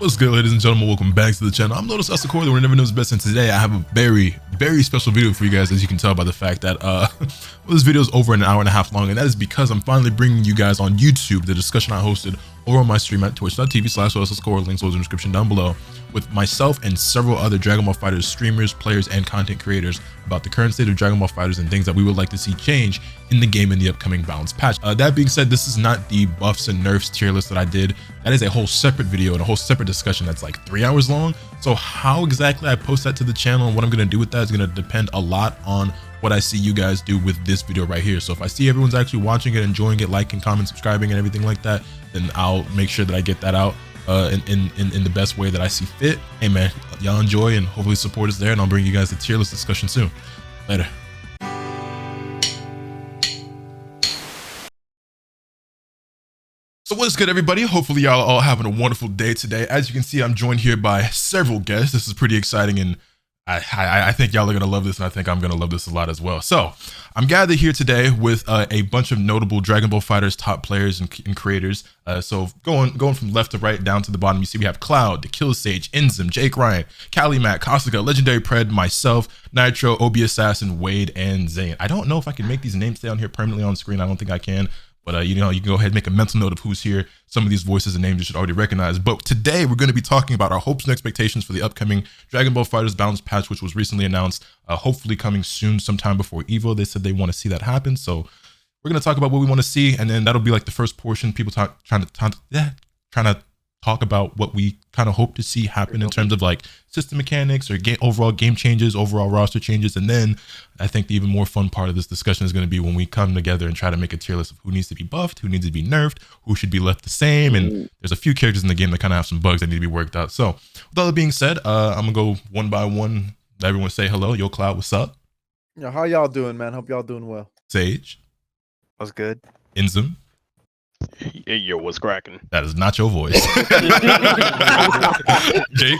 What's good, ladies and gentlemen? Welcome back to the channel. I'm LotusAsakura, the one who never knows best, and today I have a very, very special video for you guys, as you can tell by the fact that well, this video is over an hour and a half long, and that is because I'm finally bringing you guys on YouTube the discussion I hosted over on my stream at twitch.tv/LotusAsakura, links in the description down below, with myself and several other Dragon Ball FighterZ streamers, players, and content creators about the current state of Dragon Ball FighterZ and things that we would like to see change in the game in the upcoming balance patch. That being said, this is not the buffs and nerfs tier list that I did. That is a whole separate video and a whole separate discussion that's like 3 hours long. So how exactly I post that to the channel and what I'm going to do with that is going to depend a lot on what I see you guys do with this video right here. So if I see everyone's actually watching it, enjoying it, liking, commenting, subscribing, and everything like that, then I'll make sure that I get that out in the best way that I see fit. Hey man, y'all enjoy, and hopefully support is there, and I'll bring you guys the tier list discussion soon. Later. So what is good, everybody? Hopefully y'all all having a wonderful day today. As you can see, I'm joined here by several guests. This is pretty exciting, and I think y'all are gonna love this, and I think I'm gonna love this a lot as well. So I'm gathered here today with a bunch of notable Dragon Ball FighterZ top players and creators. So going from left to right down to the bottom, you see we have Cloud, Dekillsage, Inzem, Jake Ryan, Cali Matt, Kasuga, LegendaryyPred, myself, Nitro, OBAssassin, Wade, and Zane. I don't know if I can make these names stay on here permanently on screen. I don't think I can. But, you know, you can go ahead and make a mental note of who's here. Some of these voices and names you should already recognize. But today we're going to be talking about our hopes and expectations for the upcoming Dragon Ball FighterZ balance patch, which was recently announced, hopefully coming soon, sometime before Evo. They said they want to see that happen. So we're going to talk about what we want to see. And then that'll be like the first portion, people trying to talk about what we kind of hope to see happen in terms of like system mechanics or overall game changes, overall roster changes. And then I think the even more fun part of this discussion is going to be when we come together and try to make a tier list of who needs to be buffed, who needs to be nerfed, who should be left the same. And there's a few characters in the game that kind of have some bugs that need to be worked out. So with all that being said, I'm gonna go one by one. Everyone say hello. Yo, Cloud, what's up? Yeah, how y'all doing, man? Hope y'all doing well. Sage. What's good? Inzem. Yo, what's cracking? That is not your voice. Jake.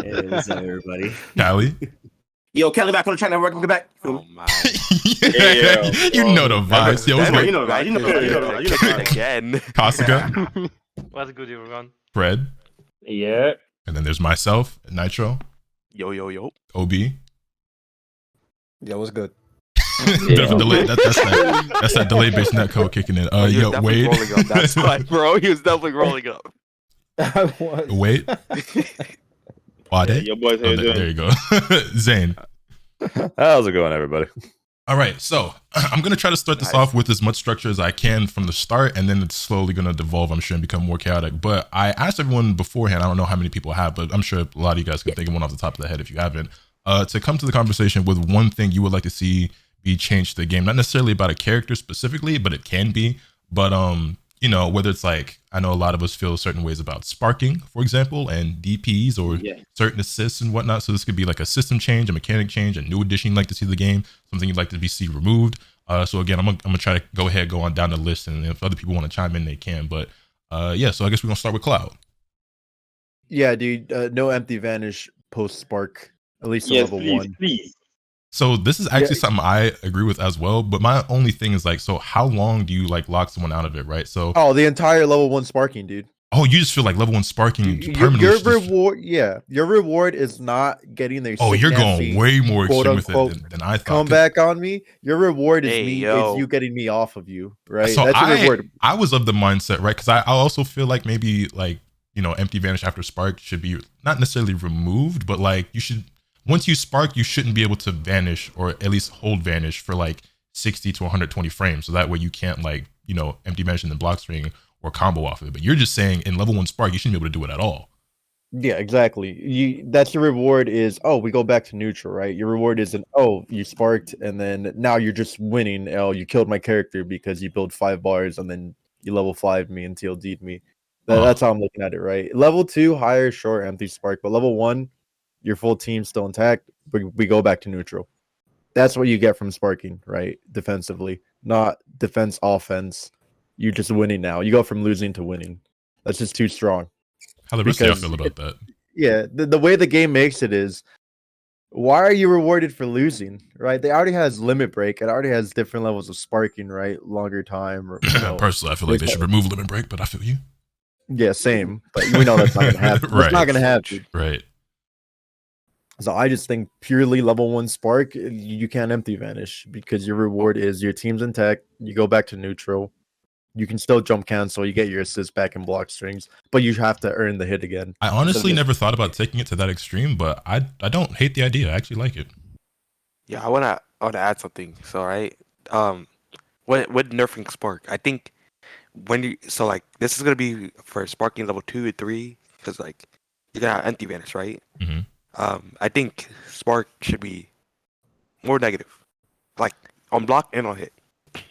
Hey, what's up, everybody? Callie. Yo, Kelly back on the channel. Welcome back. Oh my! Yeah, you know the vibes. Yo, You know the guy. You know the guy. Again. Kasuga. What's good, everyone? Fred. Yeah. And then there's myself, Nitro. Yo. OB. Yeah, what's good? That's that delay based netcode kicking in. Yo, Wade. That's why, bro. He was definitely rolling up. I was. Wade. Wade. Your boys, how you doing? There you go. Zane. How's it going, everybody? All right, so I'm gonna try to start this off with as much structure as I can from the start, and then it's slowly gonna devolve, I'm sure, and become more chaotic. But I asked everyone beforehand. I don't know how many people have, but I'm sure a lot of you guys can think of one off the top of the head if you haven't. To come to the conversation with one thing you would like to see be changed to the game, not necessarily about a character specifically, but it can be. But you know, whether it's like, I know a lot of us feel certain ways about sparking, for example, and DPs or certain assists and whatnot. So this could be like a system change, a mechanic change, a new addition you'd like to see to the game, something you'd like to see removed. So again, I'm gonna try to go on down the list, and if other people want to chime in, they can. But yeah, so I guess we're gonna start with Cloud. Yeah, dude. No empty vanish post spark, at least to level 1. Please. So this is actually something I agree with as well, but my only thing is like, so how long do you like lock someone out of it, right? So the entire level 1 sparking, dude. Oh, you just feel like level 1 sparking permanently. Your reward, your reward is not getting their. Oh, you're going way more extreme with it than I thought. Come back on me. Your reward is is you getting me off of you, right? So That's your reward. I was of the mindset, right? Because I also feel like maybe like, you know, empty vanish after spark should be not necessarily removed, but like you should. Once you spark, you shouldn't be able to vanish, or at least hold vanish for like 60 to 120 frames. So that way you can't like, you know, empty vanish and then block string or combo off of it. But you're just saying in level 1 spark, you shouldn't be able to do it at all. Yeah, exactly. That's your reward is, we go back to neutral, right? Your reward isn't, you sparked and then now you're just winning. You killed my character because you built 5 bars and then you level 5'd me and TLD'd me. That's how I'm looking at it, right? Level 2, higher, short, empty spark. But level 1, your full team's still intact, we go back to neutral. That's what you get from sparking, right? Defensively, not defense, offense. You're just winning now. You go from losing to winning. That's just too strong. How the rest of y'all feel about that? Yeah, the way the game makes it is, why are you rewarded for losing, right? They already has limit break. It already has different levels of sparking, right? Longer time. Or, Personally, I feel like they should remove limit break, but I feel you. Yeah, same. But we know that's not gonna happen. Right. It's not gonna happen. Right. So I just think purely level 1 spark, you can't empty vanish because your reward is your team's intact. You go back to neutral. You can still jump cancel. You get your assist back in block strings, but you have to earn the hit again. I honestly just- never thought about taking it to that extreme, but I don't hate the idea. I actually like it. Yeah, I wanna add something. So right, with nerfing Spark, I think when you this is gonna be for sparking level 2 and 3 because like you're gonna have empty vanish, right? hmm I think Spark should be more negative, like on block and on hit.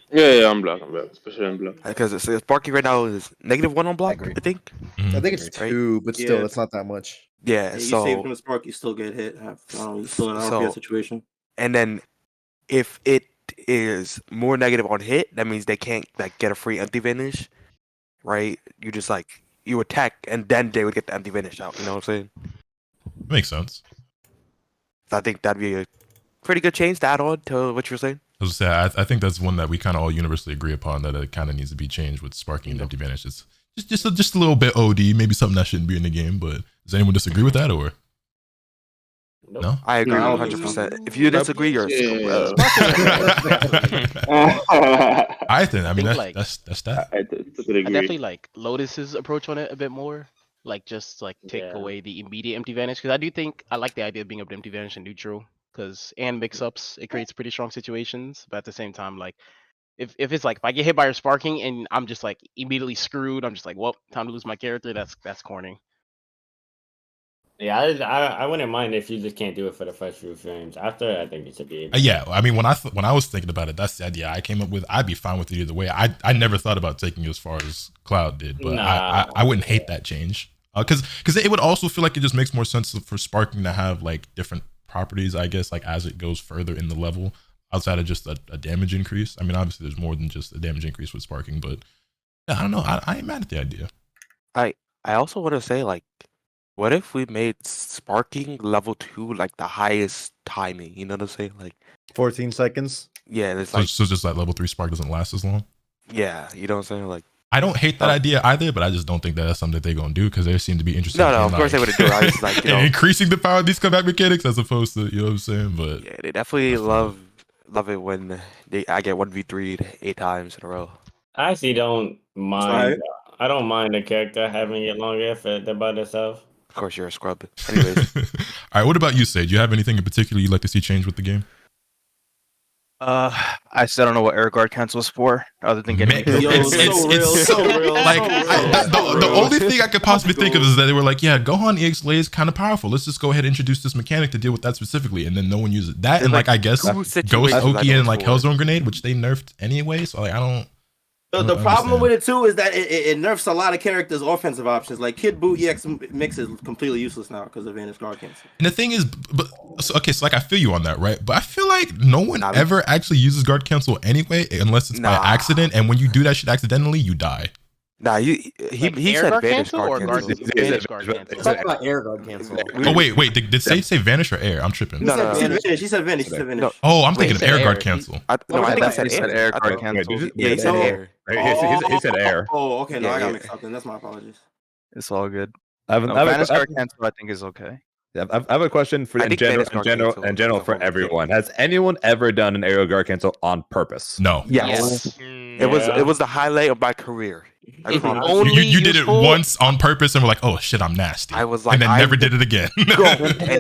Yeah, I'm black, especially on black. Because sparking right now is -1 on block. agree. I think. I think it's Right. 2, but still, Yeah. it's not that much. Yeah. Yeah, you save from So the spark, you still get hit. You still in an RPS situation. and then if it is more negative on hit, that means they can't like get a free empty vanish, right? You just you attack and then they would get the empty vanish out. You know what I'm saying? Makes sense. So I think that'd be a pretty good change to add on to what you were saying. I was gonna say, I think that's one that we kind of all universally agree upon, that it kind of needs to be changed with sparking and empty vanish. It's just a little bit OD, maybe something that shouldn't be in the game. But does anyone disagree with that, or no? I agree No. 100%. If you disagree, you're I think. I mean, think, that's that. I I agree. definitely like Lotus's approach on it a bit more. Like just like take Yeah. away the immediate empty vanish because I do think I like the idea of being able to empty vanish in neutral because and mix ups it creates pretty strong situations. But at the same time, like if it's like if I get hit by your sparking and I'm just like immediately screwed, I'm just like, well, time to lose my character. That's corny. Yeah, I wouldn't mind if you just can't do it for the first few frames. After, I think it should be. Yeah, I mean, when I was thinking about it, that's the idea I came up with. I'd be fine with it either way. I never thought about taking it as far as Cloud did, but Nah. I wouldn't hate that change. Because it would also feel like it just makes more sense for sparking to have like different properties, I guess, like as it goes further in the level outside of just a damage increase. I mean, obviously there's more than just a damage increase with sparking, but yeah, I don't know. I ain't mad at the idea. I also want to say what if we made sparking level 2 like the highest timing? You know what I'm saying? Like 14 seconds. yeah, it's So just like level 3 spark doesn't last as long. yeah, you know what I'm saying? Like I don't hate that idea either, but I just don't think that's something that they're gonna do because they seem to be interested. no, in, of course they wouldn't do it. I was like, in increasing the power of these comeback mechanics as opposed to, you know what I'm saying? But yeah, they definitely That's fine. love it when I get 1v3'd 8 times in a row. I actually don't mind. Alright. I don't mind the character having it longer if they're by themselves. Of course, you're a scrub. Anyways, all right, what about you, Sage? Do you have anything in particular you'd like to see change with the game? I still don't know what air guard cancel is for, other than getting Man, me killed. Yo, it's so real. like the only thing I could possibly think of Go. is that they were like, yeah, Gohan EX is kind of powerful. Let's just go ahead and introduce this mechanic to deal with that specifically, and then no one uses that. And like I guess two Ghost situations I Oki know and like for. Hellzone Grenade, which they nerfed anyway. So like I don't. The don't problem understand. with it too is that it nerfs a lot of characters' offensive options. Like Kid Buu EX mix is completely useless now because of Vanish Guard cancel. And the thing is, but so like I feel you on that, right? But I feel like no one Nah, ever actually uses guard cancel anyway, unless it's by Nah. accident. And when you do that shit accidentally, you die. Nah, he Like air said guard Vanish cancel guard or cancel. guard vanish guard cancel? Talk about air guard cancel. Oh wait, did Sage say vanish or air? I'm tripping. No, no, no. She said Vanish. She said Vanish. No. Oh, I'm Wait, thinking he of said air guard air. cancel. I think said He said air I guard thought- cancel. Yeah, he said air. He said air. Oh, okay. No, Yeah, I got yeah. mixed up then. That's my apologies. It's all good. I have, No, I have a- Vanish I have- guard cancel I think is okay. I have a question for I in think general, Vanish in guard general, cancel in general is for a whole everyone. Has anyone ever done an aerial guard cancel on purpose? No. Yes. Yeah. It was the highlight of my career. I If promise. only You did it useful- once on purpose and were like, oh shit, I'm nasty. I was like, and then never did it again. and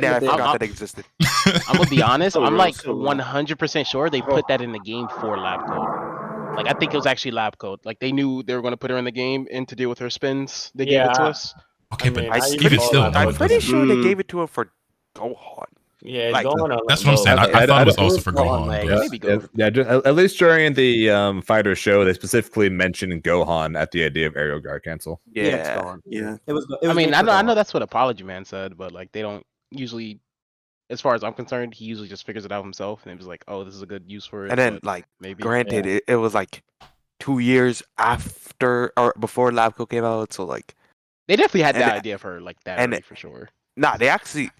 then I forgot I'm- that it existed. I'm gonna be honest. So I'm real, like so real. 100% sure they put that in the game for lab code. Like I think it was actually lab code. Like they knew they were gonna put her in the game and to deal with her spins. They gave it to Yeah. us. Okay, I mean, but I even usually still, call no, that I'm it pretty doesn't. sure they gave it to him for Gohan. Yeah, Like, going on. That's what I'm saying. I thought it was also for Gohan. Like, but- maybe go. At least during the fighter show, they specifically mentioned Gohan at the idea of aerial guard cancel. Yeah. Yeah. It was. I mean, I know that's what Apology Man said, but like they don't usually, as far as I'm concerned, he usually just figures it out himself and it was like, oh, this is a good use for it. And then but like maybe. granted, it was like 2 years after or before Labco came out, so like They definitely had and that it- idea for like that and early it- for sure. nah, they actually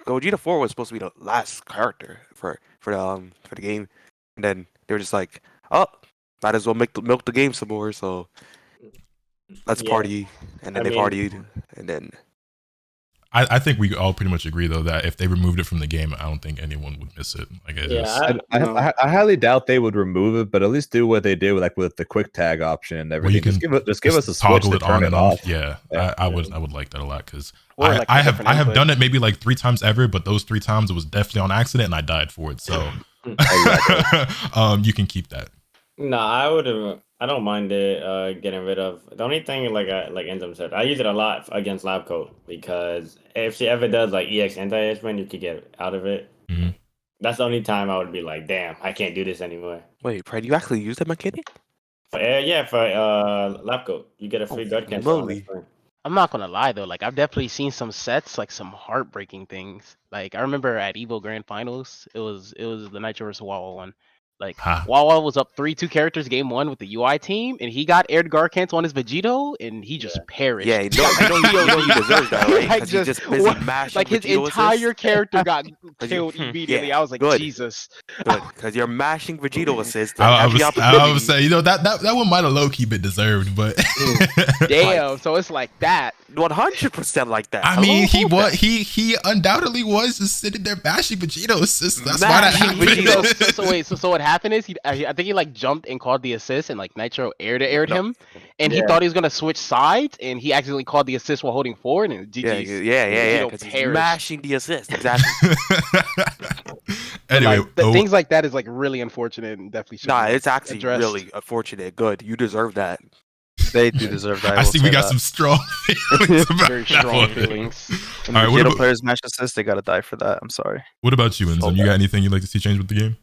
Gogeta 4 was supposed to be the last character for the game, and then they were just like, oh, might as well milk the game some more. So let's Yeah. party, and then I they mean- partied, and then I think we all pretty much agree though that if they removed it from the game, I don't think anyone would miss it. Like it Yeah, just, I highly doubt they would remove it, but at least do what they did with the quick tag option and everything. you can just give us a switch toggle to it turn on it and off. off. Yeah, Yeah. I would like that a lot because Or, I like, a have different input. done it maybe like 3 times ever, but those 3 times it was definitely on accident and I died for it. So you can keep that. No, I don't mind it getting rid of. The only thing, like Inzem said, I use it a lot against lab coat because if she ever does like EX anti-edgement, you could get out of it. Mhm. That's the only time I would be like, damn, I can't do this anymore. wait, Pred, you actually use that mechanic? For lab coat, you get a free guard cancel. on moly. this thing. I'm not gonna lie though, like I've definitely seen some sets, like some heartbreaking things. Like I remember at Evo Grand Finals, it was the Nitro vs Wawa one. Like Ha. Wawa was up 3-2 characters game 1 with the UI team, and he got aired guard cancel on his Vegito, and he just perished. Yeah, no, I know he deserves that, right? Like, Because he's just busy mashing like his Vegito entire assists. character got you- killed immediately. yeah, I was like, good. Jesus. Good, because you're mashing Vegito assists. and I have the was opportunity- saying, you know, that one might have low key been deserved, but Damn. So it's like that. 100% like that. I mean, he Hello? was he undoubtedly was just sitting there bashing Vegito assists. That's why that Mashing happened. Vegito. So what happened is I think he like jumped and called the assist, and like Nitro aired No. him, and he Yeah. thought he was gonna switch sides, and he accidentally called the assist while holding forward, and Yeah, GG's. yeah. Vegito Because he's perished. mashing the assist. Exactly. Anyway, Like, things like that is like really unfortunate and definitely should Nah, be it's actually addressed. really unfortunate. Good. You deserve that. They do deserve that. I see we got some strong feelings about very that strong one. feelings. When All right, what Vegito about- players match assist, they gotta die for that. I'm sorry. What about you, Inzem? You got anything you'd like to see change with the game?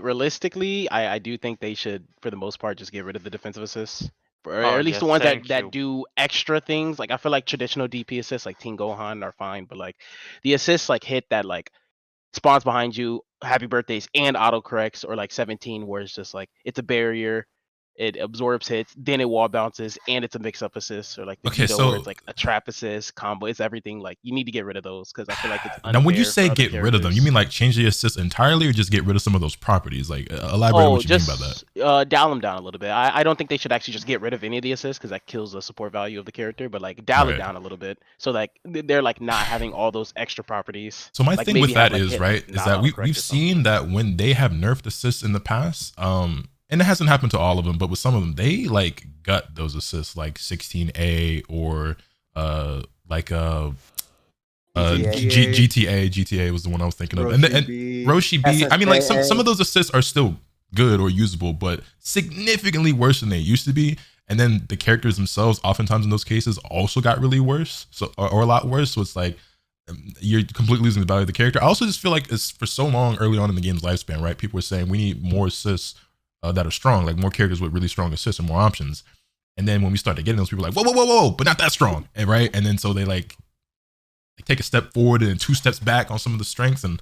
Realistically, I do think they should, for the most part, just get rid of the defensive assists. Or Oh, at least yes, the ones thank that you. do extra things. Like I feel like traditional DP assists like Team Gohan are fine, but like the assists like hit that like spawns behind you, happy birthdays and autocorrects, or like 17 where it's just like it's a barrier, it absorbs hits, then it wall bounces, and it's a mix-up assist, or like the Okay, Vegito so- where it's like a trap assist combo. It's everything. Like you need to get rid of those because I feel like it's Now, when you unfair say for other get rid of them, you characters. mean like change the assist entirely, or just get rid of some of those properties? Like elaborate on what you mean by that. Dial them down a little bit. I don't think they should actually just get rid of any of the assists because that kills the support value of the character. But like dial Right. it down a little bit so like they're like not having all those extra properties. So my Like, thing maybe with that have, like, is hit right is not that autocorrect we've or something. seen that when they have nerfed assists in the past, and it hasn't happened to all of them, but with some of them, they like gut those assists, like 16A or GTA was the one I was thinking of, and Roshi B. I mean, like some of those assists are still good or usable, but significantly worse than they used to be. And then the characters themselves, oftentimes in those cases, also got really worse, so or a lot worse. So it's like you're completely losing the value of the character. I also just feel like it's for so long early on in the game's lifespan, right? People were saying we need more assists that are strong, like more characters with really strong assists and more options. And then when we started getting those, people were like, whoa, but not that strong, and right? And then so they like take a step forward and then 2 steps back on some of the strengths. And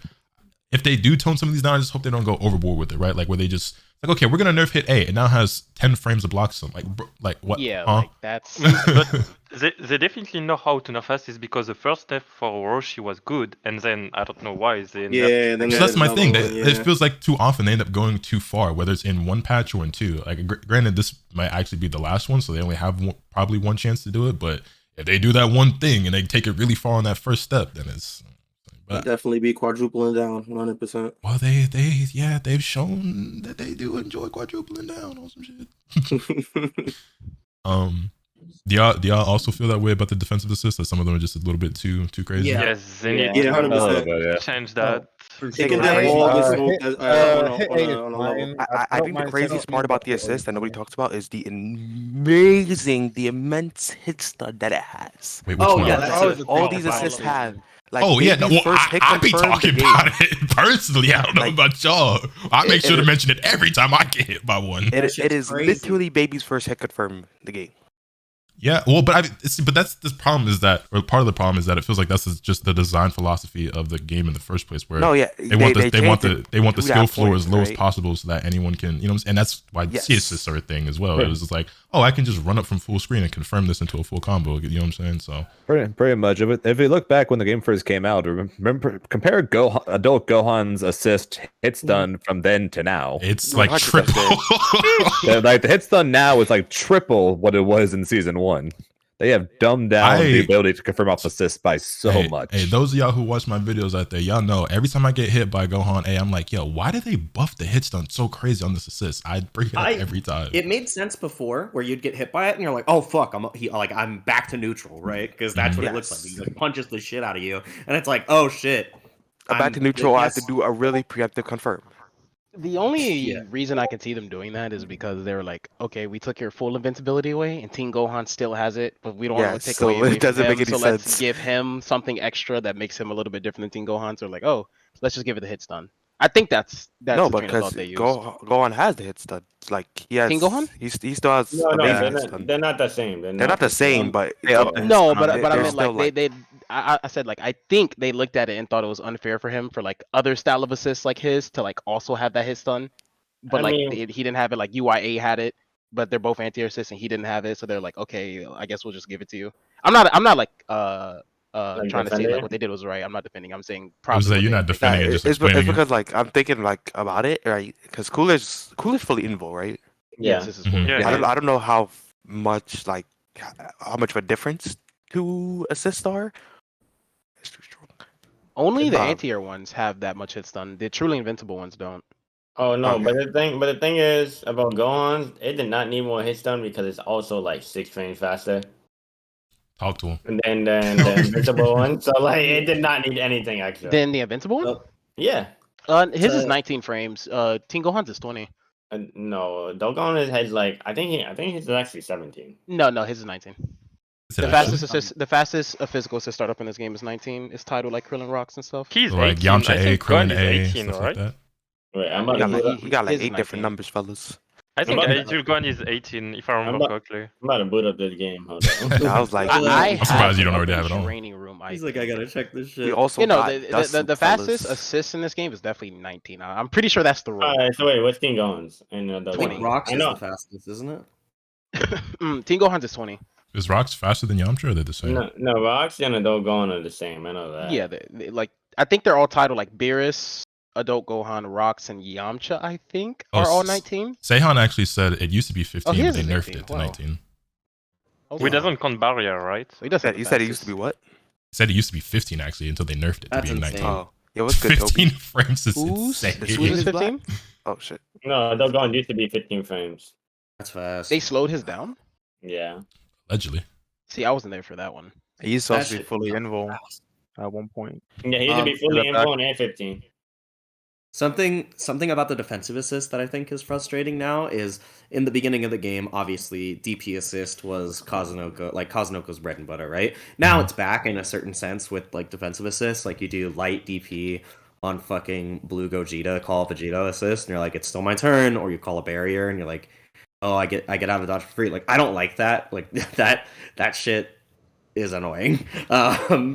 if they do tone some of these down, I just hope they don't go overboard with it, right? Like where they just like, okay, we're gonna nerf hit A, and now has 10 frames of block system. Like what? Yeah, Huh? like that's But they definitely know how to nerf fast is because the first step for Roshi was good, and then I don't know why they Yeah, then So that's my there's thing. another That one, it feels like too often they end up going too far, whether it's in one patch or in 2. Like, granted, this might actually be the last one, so they only have probably one chance to do it. But if they do that one thing and they take it really far on that first step, then it's. But definitely be quadrupling down 100%. well, they've shown that they do enjoy quadrupling down on some shit. Do y'all also feel that way about the defensive assists? That some of them are just a little bit too crazy. Yeah. Yes, they need Yeah, to 100%. change that. They can definitely all get smoked on a level. I think the craziest part about the assist that nobody talks about is the immense hit stud that it has. Wait, which one? yeah, That all these assists have. Like, Oh yeah, Baby's well, first hit I be confirmed the talking game. about it personally. I don't know Like, about y'all. I make sure to it- mention it every time I get hit by one. It is literally Baby's first hit confirmed the game. Yeah, well, but that's the problem is that, or part of the problem is that it feels like that's just the design philosophy of the game in the first place. Where No, yeah, they want the skill that floor point, as low as right? possible so that anyone can, you know, and that's why Yes. C assists are a thing as well. Yeah. It was just like, oh, I can just run up from full screen and confirm this into a full combo. You know what I'm saying? So Pretty much. If you look back when the game first came out, remember compare adult Gohan's assist hit stun from then to now. it's like 100%. triple. Like the hit stun now is like triple what it was in season 1. They have dumbed down the ability to confirm off assists by so much. Hey, those of y'all who watch my videos out there, y'all know every time I get hit by Gohan, I'm like, yo, why did they buff the hit stun so crazy on this assist? I bring it up every time. It made sense before where you'd get hit by it and you're like, oh fuck, I'm back to neutral, right? Because that's what it looks like. He like punches the shit out of you, and it's like, oh shit. I'm back to neutral. I have to do a really preemptive confirm. The only reason I can see them doing that is because they were like, okay, we took your full invincibility away, and Team Gohan still has it, but we don't want to take so away it doesn't from make him, any so let's sense. give him something extra that makes him a little bit different than Team Gohan. So like, oh, let's just give it the hit stun. I think that's No, the train of because thought they use. Gohan has the hit stun. Like he has. Team Gohan? He still has. No, amazing hit stun. they're not the same. They're not the same, but They upped the hit No, stun on but it. I They're meant still like I said like I think they looked at it and thought it was unfair for him for like other style of assists like his to like also have that hit stun, but he didn't have it. Like UIA had it, but they're both anti-air assists and he didn't have it, so they're like, okay, I guess we'll just give it to you. I'm not like trying to say like what they did was right. I'm not defending. I'm saying I was probably like, you're not defending it, just it's explaining because like I'm thinking like about it, right? Because Cooler's fully invo, right? Yeah. Yes, this is Mhm. Yeah. I don't know how much of a difference two assists are. It's too strong. only the Um, anti-air ones have that much hit stun. The truly invincible ones don't. Oh no, Okay. but the thing is about Gohan, it did not need more hit stun because it's also like 6 frames faster Talk to him. than the invincible one. So like it did not need anything extra. Then the invincible one? Yeah. His is 19 frames. Team Gohan's is 20. No, Gohan has like I think his is actually 17. No, his is 19. Is it The actually? fastest physical assist startup in this game is 19. It's tied with like Krillin rocks and stuff. He's Like 18. Yamcha I A, think Krillin Gon is A, 18, stuff right? like that. Wait, I'm We about got to like, boot up, we got like his is 8 different 19. numbers, fellas. I think I'm about- Angel Gon is 18, if I I'm remember about- correctly. I'm about to boot up this game. Hold on. I was like, I surprised have you don't it already up have in it on. training room. He's like, I gotta check this shit. we also You know, got the Dustin, fastest fellas. assist in this game is definitely 19. I'm pretty sure that's the rule. Alright, so wait, what's Team Gohan's? And I the think 20. Rocks I is know. the fastest, isn't it? Team Gohan's is 20. Is Rocks faster than Yamcha or are they the same? No, Rocks and Adult Gohan are the same. I know that. Yeah, like I think they're all titled like Beerus, Adult Gohan, Rocks, and Yamcha. I think Oh, are all 19. Seihan actually said it used to be 15, but his they is nerfed 18. it to Wow. 19. We doesn't count barrier, right? So he does have You the said it used to be fastest. what? He said it used to be 15 actually until they nerfed it to That's being insane. 19. Oh, yeah, what's good, 15 Toby? frames is Who's insane. the Who's Swedish is black? 15? Oh shit. No, Adult Gohan used to be 15 frames. That's fast. They slowed his down. Yeah. Allegedly. See, I wasn't there for that one. He's supposed to be shit fully is involved fast. at one point. Yeah, he used to be fully Yeah, back- info and 15. Something about the defensive assist that I think is frustrating now is in the beginning of the game, obviously DP assist was Kazunoko's bread and butter, right? Now it's back in a certain sense with like defensive assists, like you do light DP on fucking blue Gogeta, call Vegito assist, and you're like, it's still my turn, or you call a barrier and you're like, oh, I get out of dodge for free. Like I don't like that. Like that shit is annoying.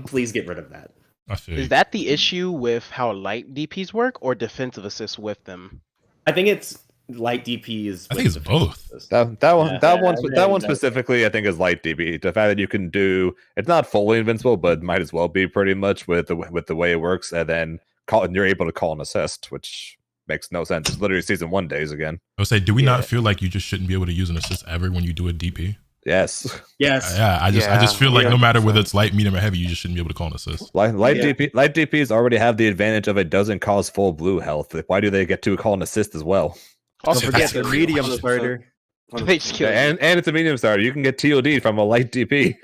Please get rid of that. I feel Is you. that the issue with how light DPs work, or defensive assists with them? I think it's light DPs. I think it's both. That one Yeah, specifically I think is light DB. The fact that you can do it's not fully invincible, but might as well be pretty much with the way it works, and then you're able to call an assist, which makes no sense. It's literally season 1 days again. I would say, do we not feel like you just shouldn't be able to use an assist ever when you do a DP? Yes. Yes. Yeah, I just feel like no 100%. matter whether it's light, medium, or heavy, you just shouldn't be able to call an assist. Light DPs already have the advantage of it doesn't cause full blue health. Why do they get to call an assist as well? Also, Don't forget that's the medium 100%. starter. they just kill you. And it's a medium starter. You can get TOD from a light DP.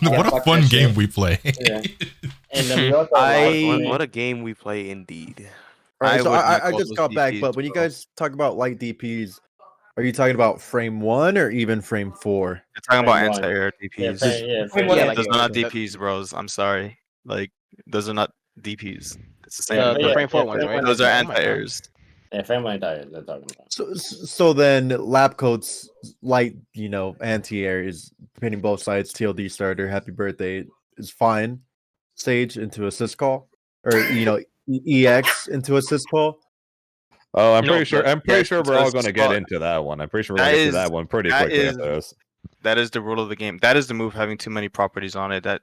What a fuck fun that game shit. we play. Yeah. And then we also What a game we play indeed. Right, I so wouldn't I call just those got back, DPs, but when you bro. guys talk about light DPs, are you talking about frame 1 or even frame 4? You're talking about Frame one. anti-air Yeah, DPs. frame Yeah, one. like Those are not that- DPs, bros. I'm sorry. Like those are not DPs. It's the same. The Yeah, frame 4 yeah, ones, frame right? one. Those are Oh my God. anti-airs. Yeah, family entire they're talking about. So then lab coat's light, anti-air is pinning both sides. TLD starter, happy birthday is fine. Sage into assist call, or EX into assist call. Oh, I'm No, pretty sure. but I'm pretty yes, sure we're so all it's going to get spot- into that one. I'm pretty sure we're That going to get to is- that one pretty that quickly is- after this. That is the rule of the game. That is the move having too many properties on it. That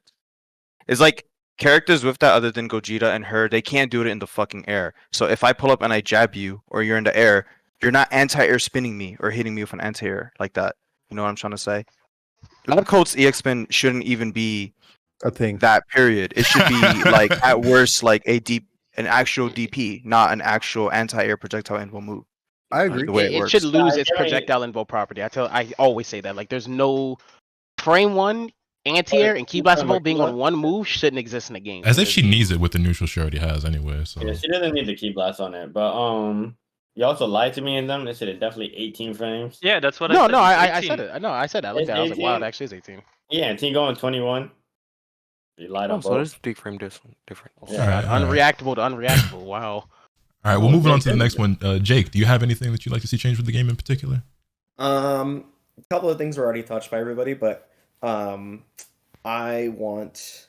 is like characters with that other than Gogeta and her, they can't do it in the fucking air. So if I pull up and I jab you or you're in the air, you're not anti-air spinning me or hitting me with an anti-air like that. You know what I'm trying to say? Lab Coat's EX spin shouldn't even be A thing. that period. It should be like at worst like an actual DP, not an actual anti-air projectile invo move. I agree. The way It works. should lose its Yeah, I mean- projectile invo property. I always say that. Like, there's no frame one anti-air and key blast invo being on one move shouldn't exist in the game. As if she needs it with the neutral she already has anyway. So Yeah, she doesn't need the key blast on it, but you also lied to me in them. They said it's definitely 18 frames. Yeah, that's what No, I said. no, it's I 18. said it. No, I said that. I looked It's at it. I was like, wow, 18? it actually is 18. Yeah, and T going 21. You lied Oh, on so both. there's 3 frame difference. Yeah. Alright, alright. Unreactable to unreactable. Wow. All right, well, moving on to the next one. Jake, do you have anything that you'd like to see change with the game in particular? A couple of things were already touched by everybody, but I want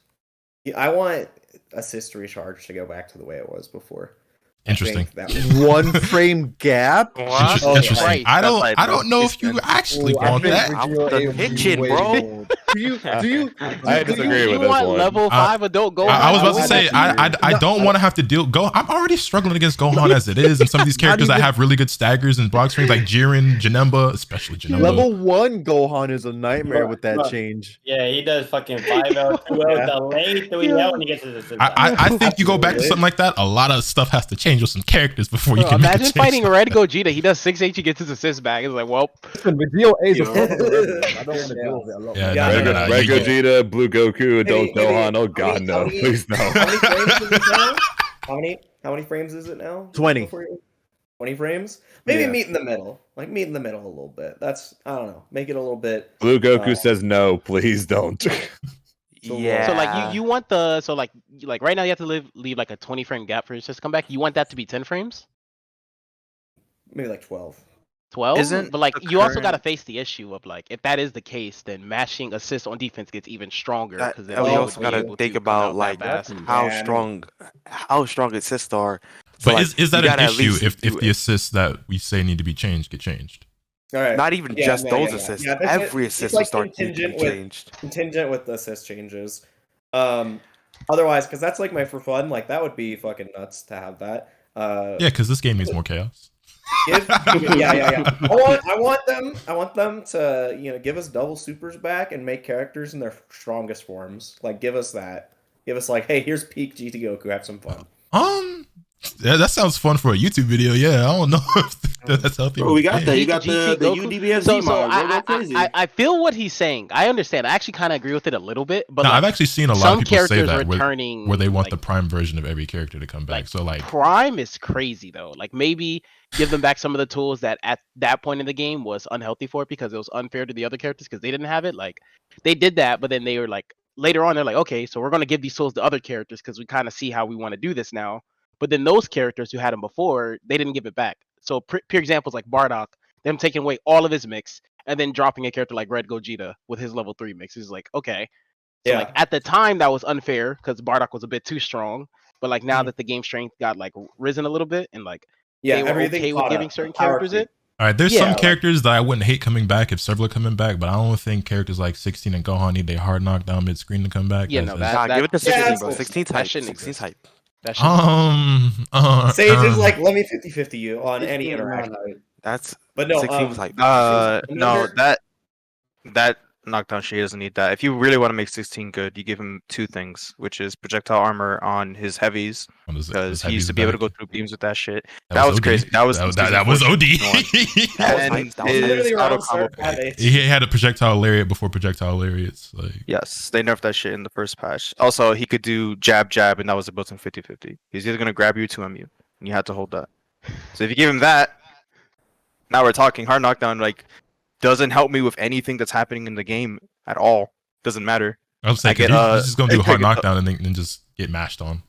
assist recharge to go back to the way it was before. I Interesting. think that was- One frame gap. What? Interesting. Right. I That's like don't. I don't know if you actually want that. The kitchen, bro. Do you? I disagree You with this want one. level 5 adult Gohan? I was about to doing say that? I don't want to have to deal. I'm already struggling against Gohan as it is, and some of these characters that even- have really good staggers and block screens like Jiren, Janemba, especially Janemba. Level 1 Gohan is a nightmare with that Look. change. Yeah, he does fucking 5L, 2L, delay 3L when he gets his assist. I think you go back to something like that. A lot of stuff has to change with some characters before you Bro, can make a imagine change. fighting Red Gogeta. He does 6H, he gets his assist back. It's like, well, Vegito is a fucking red. I don't want to deal with it. I love Yeah, it. no, Yeah, no, no, Red you- Gogeta, Blue Goku, Adult Maybe- Gohan. Oh how God, many- no! how many- Please no. How many frames is it now? How many frames is it now? 20. Before 20 frames? Maybe Yeah. meet in the middle. Like meet in the middle a little bit. That's I don't know. Make it a little bit. Blue Goku Uh, says no. Please don't. Yeah. so like you want the like right now you have to leave like a 20 frame gap for your assist to come back. You want that to be 10 frames? Maybe like 12. 12? Isn't But like the you also current- got to face the issue of like if that is the case, then mashing assist on defense gets even stronger That, because and we also gotta think about like how strong assists are. So, But like, is that you an gotta at issue least if do the it. assists that we say need to be changed get changed? All right. Not even Yeah, just yeah, those yeah, yeah. assists. Yeah, that's Every it's assist like will start to be contingent with- changed. Contingent with the assist changes. Otherwise, because that's like my for fun. Like that would be fucking nuts to have that. Yeah, because this game needs more chaos. Yeah. I want them to give us double supers back and make characters in their strongest forms. Like give us that. Give us like, hey, here's peak GT Goku. Have some fun. Yeah, that sounds fun for a YouTube video. Yeah, I don't know if that's healthy. Oh, we got that. that. You got the Goku? UDBFZ mod. Go I, crazy. I feel what he's saying. I understand. I actually kind of agree with it a little bit. But No, like, I've actually seen a lot some of people say characters that returning where they want like, the prime version of every character to come back. So like, Prime is crazy though. Like maybe give them back some of the tools that at that point in the game was unhealthy for it because it was unfair to the other characters because they didn't have it. Like they did that, but then they were like later on they're like, okay, so we're gonna give these tools to other characters because we kind of see how we want to do this now. But then those characters who had them before, they didn't give it back. So pure examples like Bardock, them taking away all of his mix and then dropping a character like Red Gogeta with his level 3 mix is like, okay. So Yeah. like at the time that was unfair because Bardock was a bit too strong. But like now that the game strength got like risen a little bit and like Yeah, they were everything okay with caught giving up. certain Power characters creep. it. all right, there's Yeah, some like- characters that I wouldn't hate coming back if several are coming back, but I don't think characters like 16 and Gohan need their hard knockdown mid screen to come back. Yeah, That's- no, that's- Nah, give it to 16, Yeah, bro. that's- 16 that type. shouldn't 16 exist. type. That shit. Sage is like, let me 50-50 you on any 16 interaction. That's But no, 16 was like. No, Remember- that knockdown she doesn't need that. If you really want to make 16 good, you give him 2 things, which is projectile armor on his heavies What is it? because His he used heavies to be able to back? go through beams with that shit. That was OD. crazy. That was that was OD. And That was his literally auto around combo. start at eight. He had a projectile lariat before projectile lariats. Like, Yes, they nerfed that shit in the first patch. Also, he could do jab, and that was a built-in 50-50. He's either gonna grab you to MU, and you had to hold that. So if you give him that, now we're talking. Hard knockdown like doesn't help me with anything that's happening in the game at all. Doesn't matter. I was saying, I get, he's just gonna do a I hard get, knockdown and then just get mashed on.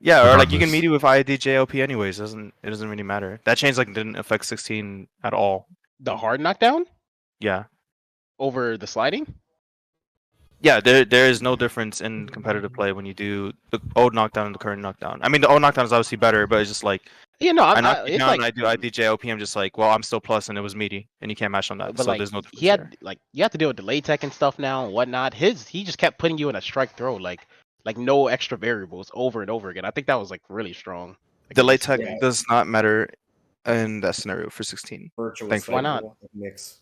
Yeah, or like you can regardless. meet with IDJLP anyways. It doesn't really matter. That change like didn't affect 16 at all. The hard knockdown Yeah. over the sliding. Yeah, there is no difference in competitive play when you do the old knockdown and the current knockdown. I mean, the old knockdown is obviously better, but it's just like I knock you it's down like, and I do IDJLP. I'm just like, well, I'm still plus, and it was meaty, and you can't match on that. but So like there's no difference he had there. like you have to deal with delay tech and stuff now and whatnot. He just kept putting you in a strike throw, like no extra variables over and over again. I think that was like really strong. Like, Delay it just- tech does not matter in that scenario for 16. Virtual Thankfully. Why not? Mix.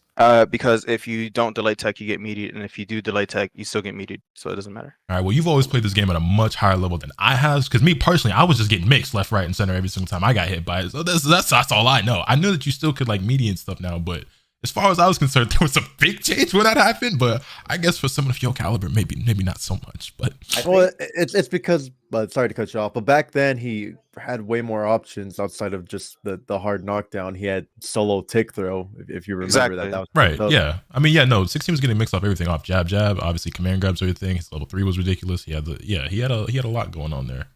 Because if you don't delay tech, you get meaty, and if you do delay tech, you still get meaty. So it doesn't matter. All right, well, you've always played this game at a much higher level than I have, because me personally, I was just getting mixed left, right, and center every single time I got hit by it. So that's all I know. I knew that you still could like meaty and stuff now, but as far as I was concerned, there was a big change when that happened. But I guess for someone of your caliber, maybe not so much. But Well, it's because, sorry to cut you off, but back then he had way more options outside of just the hard knockdown. He had solo tick throw, if you remember Exactly. that. That was right, yeah. I mean, yeah, no, 16 was getting mixed off everything off jab, obviously command grabs, everything. His level 3 was ridiculous. He had a lot going on there.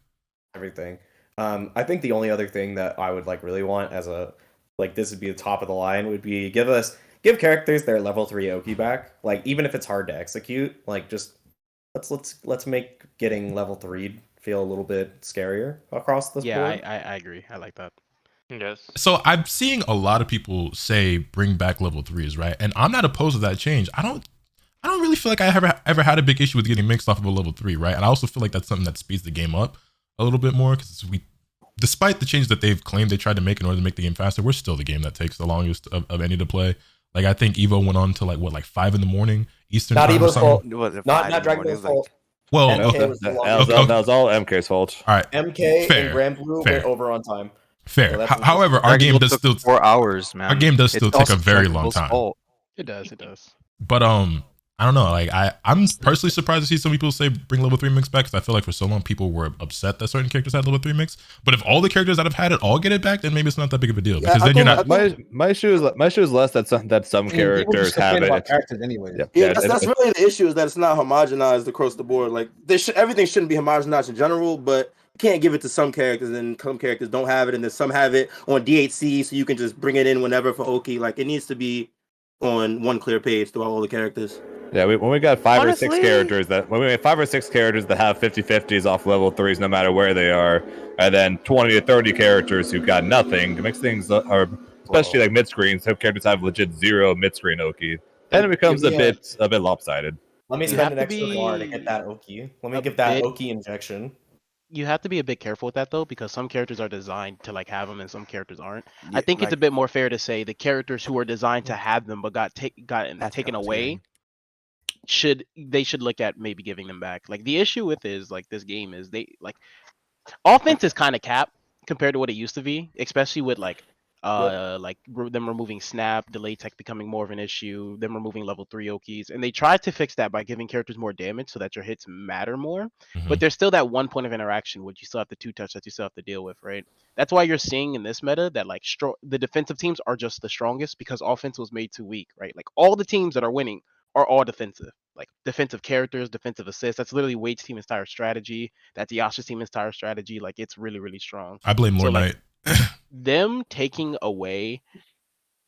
Everything. I think the only other thing that I would like really want as a like this would be the top of the line would be give characters their level 3 Oki back. Like even if it's hard to execute, like just let's make getting level 3 feel a little bit scarier across the board. Yeah, I agree. I like that. Yes. So I'm seeing a lot of people say bring back level 3s, right? And I'm not opposed to that change. I don't really feel like I ever had a big issue with getting mixed off of a level 3, right? And I also feel like that's something that speeds the game up a little bit more, because despite the changes that they've claimed they tried to make in order to make the game faster, we're still the game that takes the longest of any to play. Like I think Evo went on to like 5 in the morning Eastern Not time or Evo's fault. something. Not Dragon Ball's fault. Well, MK was the longest. That was all MK's fault. All right, MK fair, and Grand Blue fair. went over on time. Fair. So that's- However, our game does still 4 hours, man. Our game does still It's take a also very Dragon long Ball's time. fault. It does. But I don't know. Like I'm personally surprised to see some people say bring level 3 mix back, because I feel like for so long people were upset that certain characters had level 3 mix. But if all the characters that have had it all get it back, then maybe it's not that big of a deal. Because then you're not. My issue is less that some characters have it. Characters anyway. Yeah, that's really the issue, is that it's not homogenized across the board. Like everything shouldn't be homogenized in general, but you can't give it to some characters and some characters don't have it, and then some have it on DHC, so you can just bring it in whenever for Oki. Like it needs to be on one clear page throughout all the characters. Yeah, when we got 5 or 6 characters that have 50/50s off level 3s no matter where they are, and then 20 to 30 characters who got nothing, it makes things especially like mid screens, some characters have legit 0 mid screen Oki. Then it becomes a bit lopsided. Let me You spend have an to extra be bar to get that Oki. Let me a give that bit- Oki injection. You have to be a bit careful with that though, because some characters are designed to like have them and some characters aren't. Yeah, I think it's a like- bit more fair to say the characters who are designed to have them but got taken away should look at maybe giving them back. Like the issue with is like this game is they like offense is kind of capped compared to what it used to be, especially with like them removing snap, delay tech becoming more of an issue, them removing level 3 Okis, and they tried to fix that by giving characters more damage so that your hits matter more. But there's still that one point of interaction which you still have to 2-touch that you still have to deal with, right? That's why you're seeing in this meta that like the defensive teams are just the strongest because offense was made too weak, right? Like all the teams that are winning are all defensive, like defensive characters, defensive assists. That's literally Wade's team's entire strategy. That's Yasha's team's entire strategy. Like it's really, really strong. I blame Lord like, Knight. Them taking away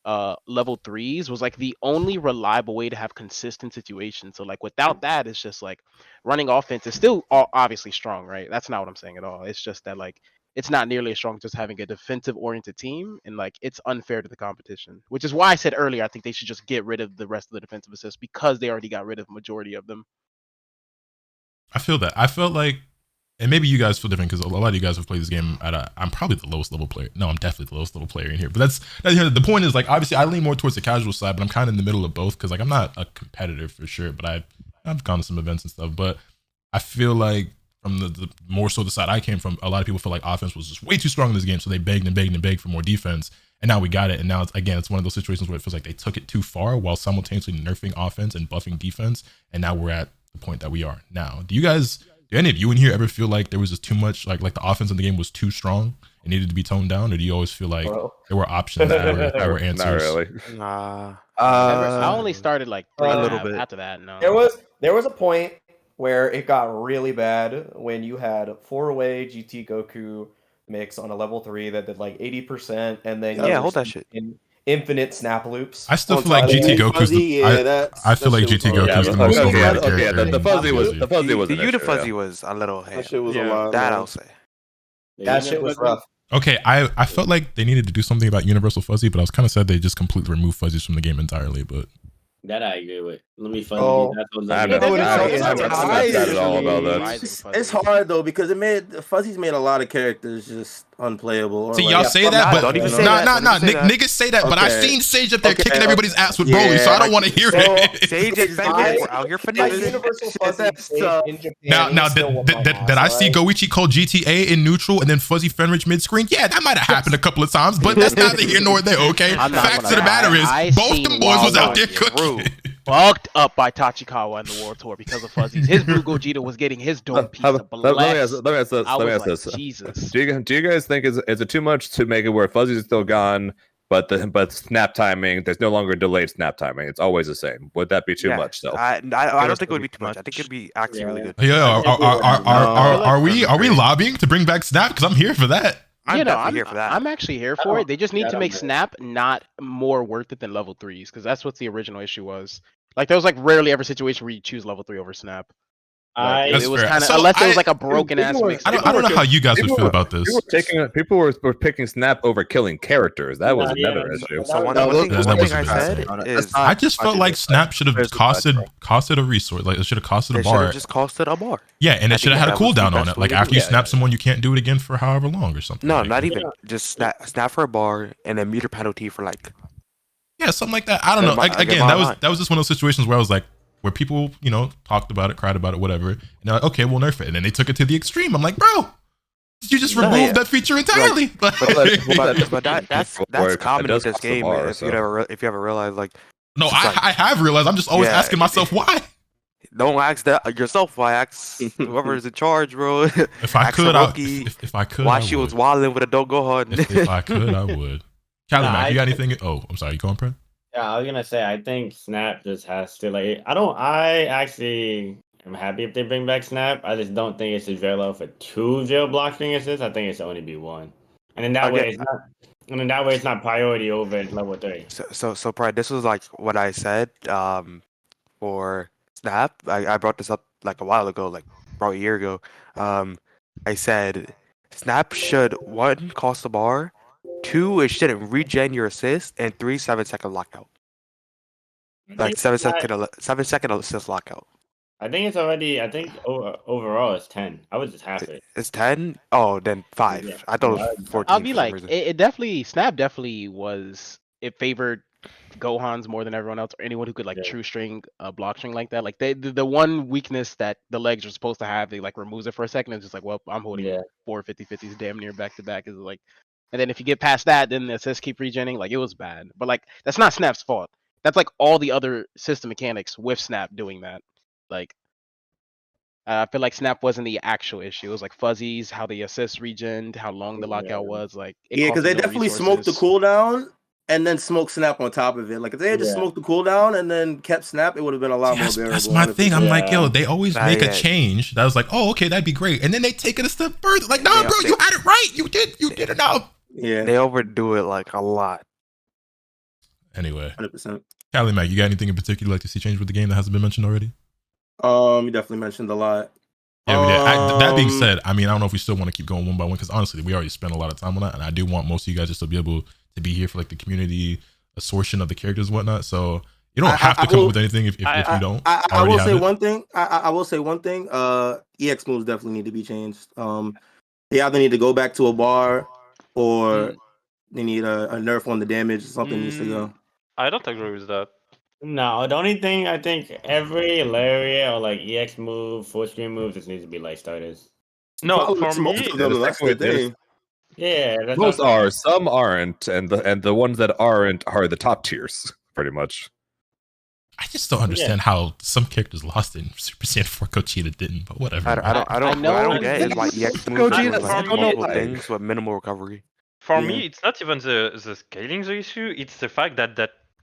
level 3s was like the only reliable way to have consistent situations. So like without that, it's just like running offense is still obviously strong, right? That's not what I'm saying at all. It's just that like it's not nearly as strong just having a defensive oriented team, and like it's unfair to the competition, which is why I said earlier I think they should just get rid of the rest of the defensive assists because they already got rid of majority of them. I feel that. I felt like, and maybe you guys feel different because a lot of you guys have played this game I'm probably the lowest level player. No, I'm definitely the lowest level player in here. But that's the point is like, obviously I lean more towards the casual side, but I'm kind of in the middle of both because like I'm not a competitor for sure, but I've gone to some events and stuff. But I feel like from the more so the side I came from, a lot of people feel like offense was just way too strong in this game, so they begged and begged and begged for more defense. And now we got it. And now it's one of those situations where it feels like they took it too far while simultaneously nerfing offense and buffing defense. And now we're at the point that we are now. Do any of you in here ever feel like there was just too much, like the offense in the game was too strong and needed to be toned down? Or do you always feel like there were options that were answers? Not really. Nah. I only started like 3 a and a little half bit. after that. No, There was a point where it got really bad when you had 4-way GT Goku mix on a level 3 that did like 80%, and then Yeah, hold that shit. in infinite snap loops. I still On feel like top of GT that, Goku's fuzzy, the, that's- I feel that like shit GT was Goku's the hard. most Okay, overrated okay, character. the fuzzy was The an issue, Unifuzzy yeah. was a little That ham. shit was a Yeah. lot. That man. I'll say. That shit was rough. Okay, I felt like they needed to do something about Universal Fuzzy, but I was kind of sad they just completely removed fuzzies from the game entirely. But That I agree with. Let me fuzzy. Oh. That's what I'm Legend- not sad at all about that. It's hard though because Fuzzy's made a lot of characters just unplayable. Or see, like, y'all say that, but don't even say nah, that. nah, Don't even say that. niggas say that, but I've Okay. seen Sage up there Okay, kicking everybody's ass with yeah, Broly, so I don't want to hear so- it. Sage and Fenrir were out here for Like niggas. Universal Fuzzy That's stage tough. in Japan. Now, is still did, one did, of my did I ass, see right? Goichi call GTA in neutral and then Fuzzy Fenrich mid screen? Yeah, that might have happened a couple of times, but that's neither here nor there. Okay, I'm not fact gonna of the lie. matter is, I both seen them boys was out there Waldo cooking. Bugged up by Tachikawa in the World Tour because of fuzzies. His Blue Gogeta was getting his dome piece of Let me ask blessed. this. I Let me was ask like, this. Jesus. Do you guys think is it too much to make it where fuzzies is still gone, but snap timing, there's no longer delayed snap timing. It's always the same. Would that be too much though? I don't think it would be too much. I think it'd be actually really good. Yeah, are we lobbying to bring back Snap? Because I'm here for that. I'm You know, definitely here for that. I'm actually here for it. They just need I to don't make know. Snap not more worth it than level 3s, because that's what the original issue was. Like, there was like rarely ever a situation where you choose level 3 over Snap. Like, That's it was fair. kind of, So unless it was I- like a broken ass people were- mix. I don't know how you guys would feel about this. People were picking Snap over killing characters. That was Yeah, another yeah. issue. So one that thing was I a said bad is I just felt like Snap should have There's a costed a resource. Like it should have costed a they should bar. have just costed a bar. Yeah, and I it should have think had a that was the cooldown on best it. way Like to do after you it. snap someone, you can't do it again for however long or something. No, Like, not even. Just snap for a bar and then meter penalty for like. Yeah, something like that. I don't know. Get my- Like get again, my that was line. that was just one of those situations where I was like, where people, you know, talked about it, cried about it, whatever. And they're like, okay, we'll nerf it. And then they took it to the extreme. I'm like, bro, did you just No, remove yeah. that feature entirely? But that's It common in does this cost a game. bar, If so. you ever realize, like, No, it's like- I have realized. I'm just always Yeah. asking myself why. don't ask that yourself. Why ask whoever is in charge, bro? If I Ask could, Hiroki if I could, why I she was would. wilding with a don't go hard. If I could, I would. Callie Nah, Mac, you got I- anything? Oh, I'm sorry. You going, Pred? Yeah, I was gonna say I think Snap just has to like. I actually am happy if they bring back Snap. I just don't think it should allow for 2 jail block string assists. I think it should only be 1, and then that way Okay. it's not. And then that way it's not priority over level 3. So Pride, this was like what I said for Snap. I brought this up like a while ago, like about a year ago. I said Snap should 1 cost the bar, 2 it shouldn't regen your assist, and 3 7-second lockout. Like 7-second assist lockout. I think it's already. I think overall it's 10. I would just half it. It's 10. Oh, then 5. Yeah. I thought it was 14. I'll be for some like, reason. it definitely, Snap definitely was, it favored Gohan's more than everyone else, or anyone who could like Yeah. true string, block string like that. Like the one weakness that the legs are supposed to have, they like removes it for a second. And it's just like, well, I'm holding Yeah. 4 50-50s damn near back to back. Is like, and then if you get past that, then the assists keep regenning. Like it was bad, but like that's not Snap's fault. That's like all the other system mechanics with Snap doing that. Like, I feel like Snap wasn't the actual issue. It was like fuzzies, how the assist regened, how long the lockout was. Like, it Yeah, because they costed no definitely smoked the resources. cooldown and then smoked Snap on top of it. Like if they had just Yeah. smoked the cooldown and then kept Snap, it would have been a lot more bearable. That's my thing. I'm like, yo, they always Nah, make a yeah. change. That was like, oh, okay, that'd be great. And then they take it a step further. Like, no, Yeah, bro, they- you had it right. You did enough. Yeah, They overdo it like a lot. Anyway, 100%. Callie Mac, you got anything in particular you'd like to see change with the game that hasn't been mentioned already? You definitely mentioned a lot. Yeah, we did. That being Um, said, I mean, I don't know if we still want to keep going one by one because honestly, we already spent a lot of time on that, and I do want most of you guys just to be able to be here for like the community assortion of the characters and whatnot. So you don't have to come up with anything if you don't. I already will have say it. one thing. I will say one thing. EX moves definitely need to be changed. They either need to go back to a bar or they need a nerf on the damage. Something needs to go. I don't agree with that. No, the only thing I think every Lariat or like EX move, full screen move just needs to be light starters. No, Probably for most me, of them, that's the thing. Yeah, that's Most not- are, some aren't, and the ones that aren't are the top tiers, pretty much. I just don't understand how some characters lost in Super Saiyan 4 Gogeta didn't, but whatever. I don't know what I don't it's get is why EX Gogeta, moves I like don't know multiple why. things with minimal recovery. For Yeah. me, it's not even the scaling the issue. It's the fact that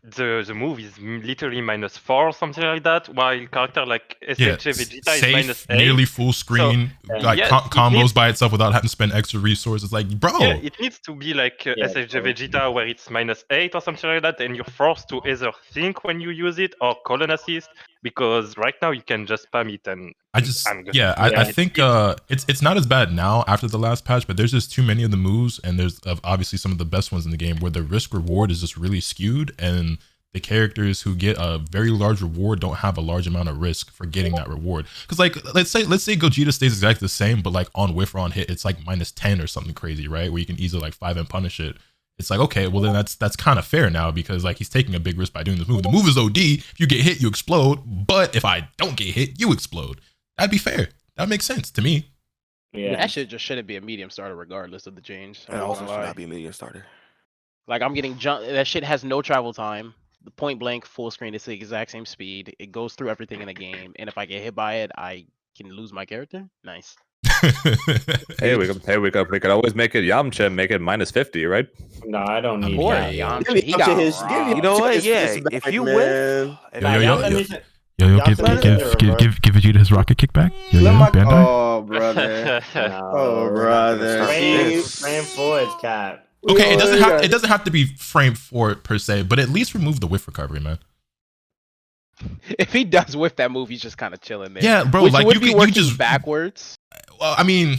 the move is literally -4 or something like that, while character like Yeah, SLJ Vegeta is safe, -8. nearly full screen, like yeah, combos needs, by itself without having to spend extra resources. Like, bro. yeah, it needs to be like SLJ Vegeta where it's -8 or something like that, and you're forced to either think when you use it or call an assist, because right now you can just spam it and I think it's not as bad now after the last patch, but there's just too many of the moves, and there's obviously some of the best ones in the game where the risk reward is just really skewed, and the characters who get a very large reward don't have a large amount of risk for getting that reward. Because like let's say Gogeta stays exactly the same, but like on whiff or on hit it's like -10 or something crazy, right? Where you can easily like 5M punish it. It's like, okay, well then that's kind of fair now, because like he's taking a big risk by doing this move. The move is OD. If you get hit, you explode. But if I don't get hit, you explode. That'd be fair. That makes sense to me. Yeah, that shit just shouldn't be a medium starter regardless of the change. And also should not be a medium starter. Like I'm getting jump. That shit has no travel time. The point blank full screen is the exact same speed. It goes through everything in the game, and if I get hit by it, I can lose my character. Nice. Hey, we could always make it Yamcha and make it -50, right? No, I don't need that. Yamcha. He got you know what? Yeah, if you win, Yo, give Vegeta his rocket kickback. Bandai. Oh, brother. Oh, brother. Frame forward, cap. Okay, it doesn't have to be frame forward per se, but at least remove the whiff recovery, man. If he does whiff that move, he's just kind of chilling there. Yeah, bro. Which like would you just backwards. Well, I mean,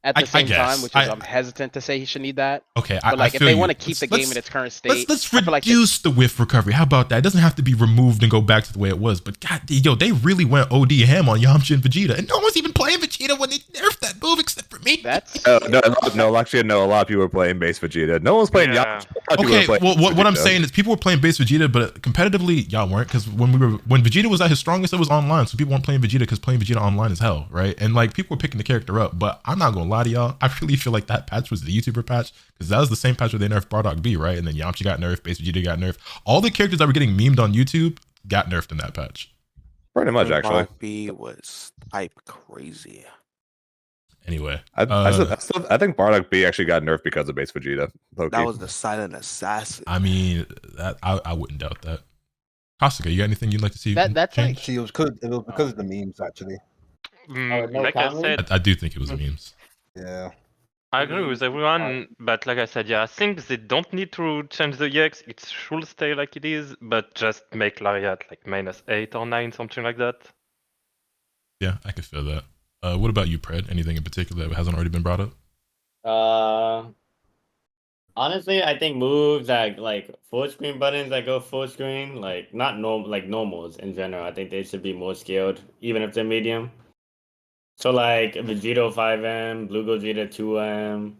at the same time, which is I'm hesitant to say he should need that. Okay, but like I if they feel want to you. keep the game in its current state, let's reduce the whiff recovery. How about that? It doesn't have to be removed and go back to the way it was. But God, yo, they really went OD ham on Yamcha and Vegeta, and no one's even playing Vegeta when they nerfed that move except for me. That's no. Actually, no. A lot of people were playing base Vegeta. No one's playing Yamcha. Okay, well, what I'm saying is people were playing base Vegeta, but competitively, y'all weren't, because when Vegeta was at his strongest, it was online, so people weren't playing Vegeta because playing Vegeta online is hell, right? And like people were picking the character up, but I'm not gonna lie to y'all, I really feel like that patch was the YouTuber patch, because that was the same patch where they nerfed Bardock B, right? And then Yamcha got nerfed, base Vegeta got nerfed. All the characters that were getting memed on YouTube got nerfed in that patch. Pretty much, actually. Bardock B was type crazy. Anyway, I think Bardock B actually got nerfed because of base Vegeta. That was the silent assassin. I mean, that I wouldn't doubt that. Kasuga, you got anything you'd like to see? That's change? It was because of the memes, actually. Like I said, I do think it was memes. Yeah. I agree with everyone, but like I said, yeah, I think they don't need to change the EX. It should stay like it is, but just make Lariat like -8 or 9, something like that. Yeah, I could feel that. What about you, Pred? Anything in particular that hasn't already been brought up? Honestly, I think moves that like full screen buttons that go full screen, like not normals in general. I think they should be more scaled, even if they're medium. So like Vegito 5M, Blue Gogeta 2M.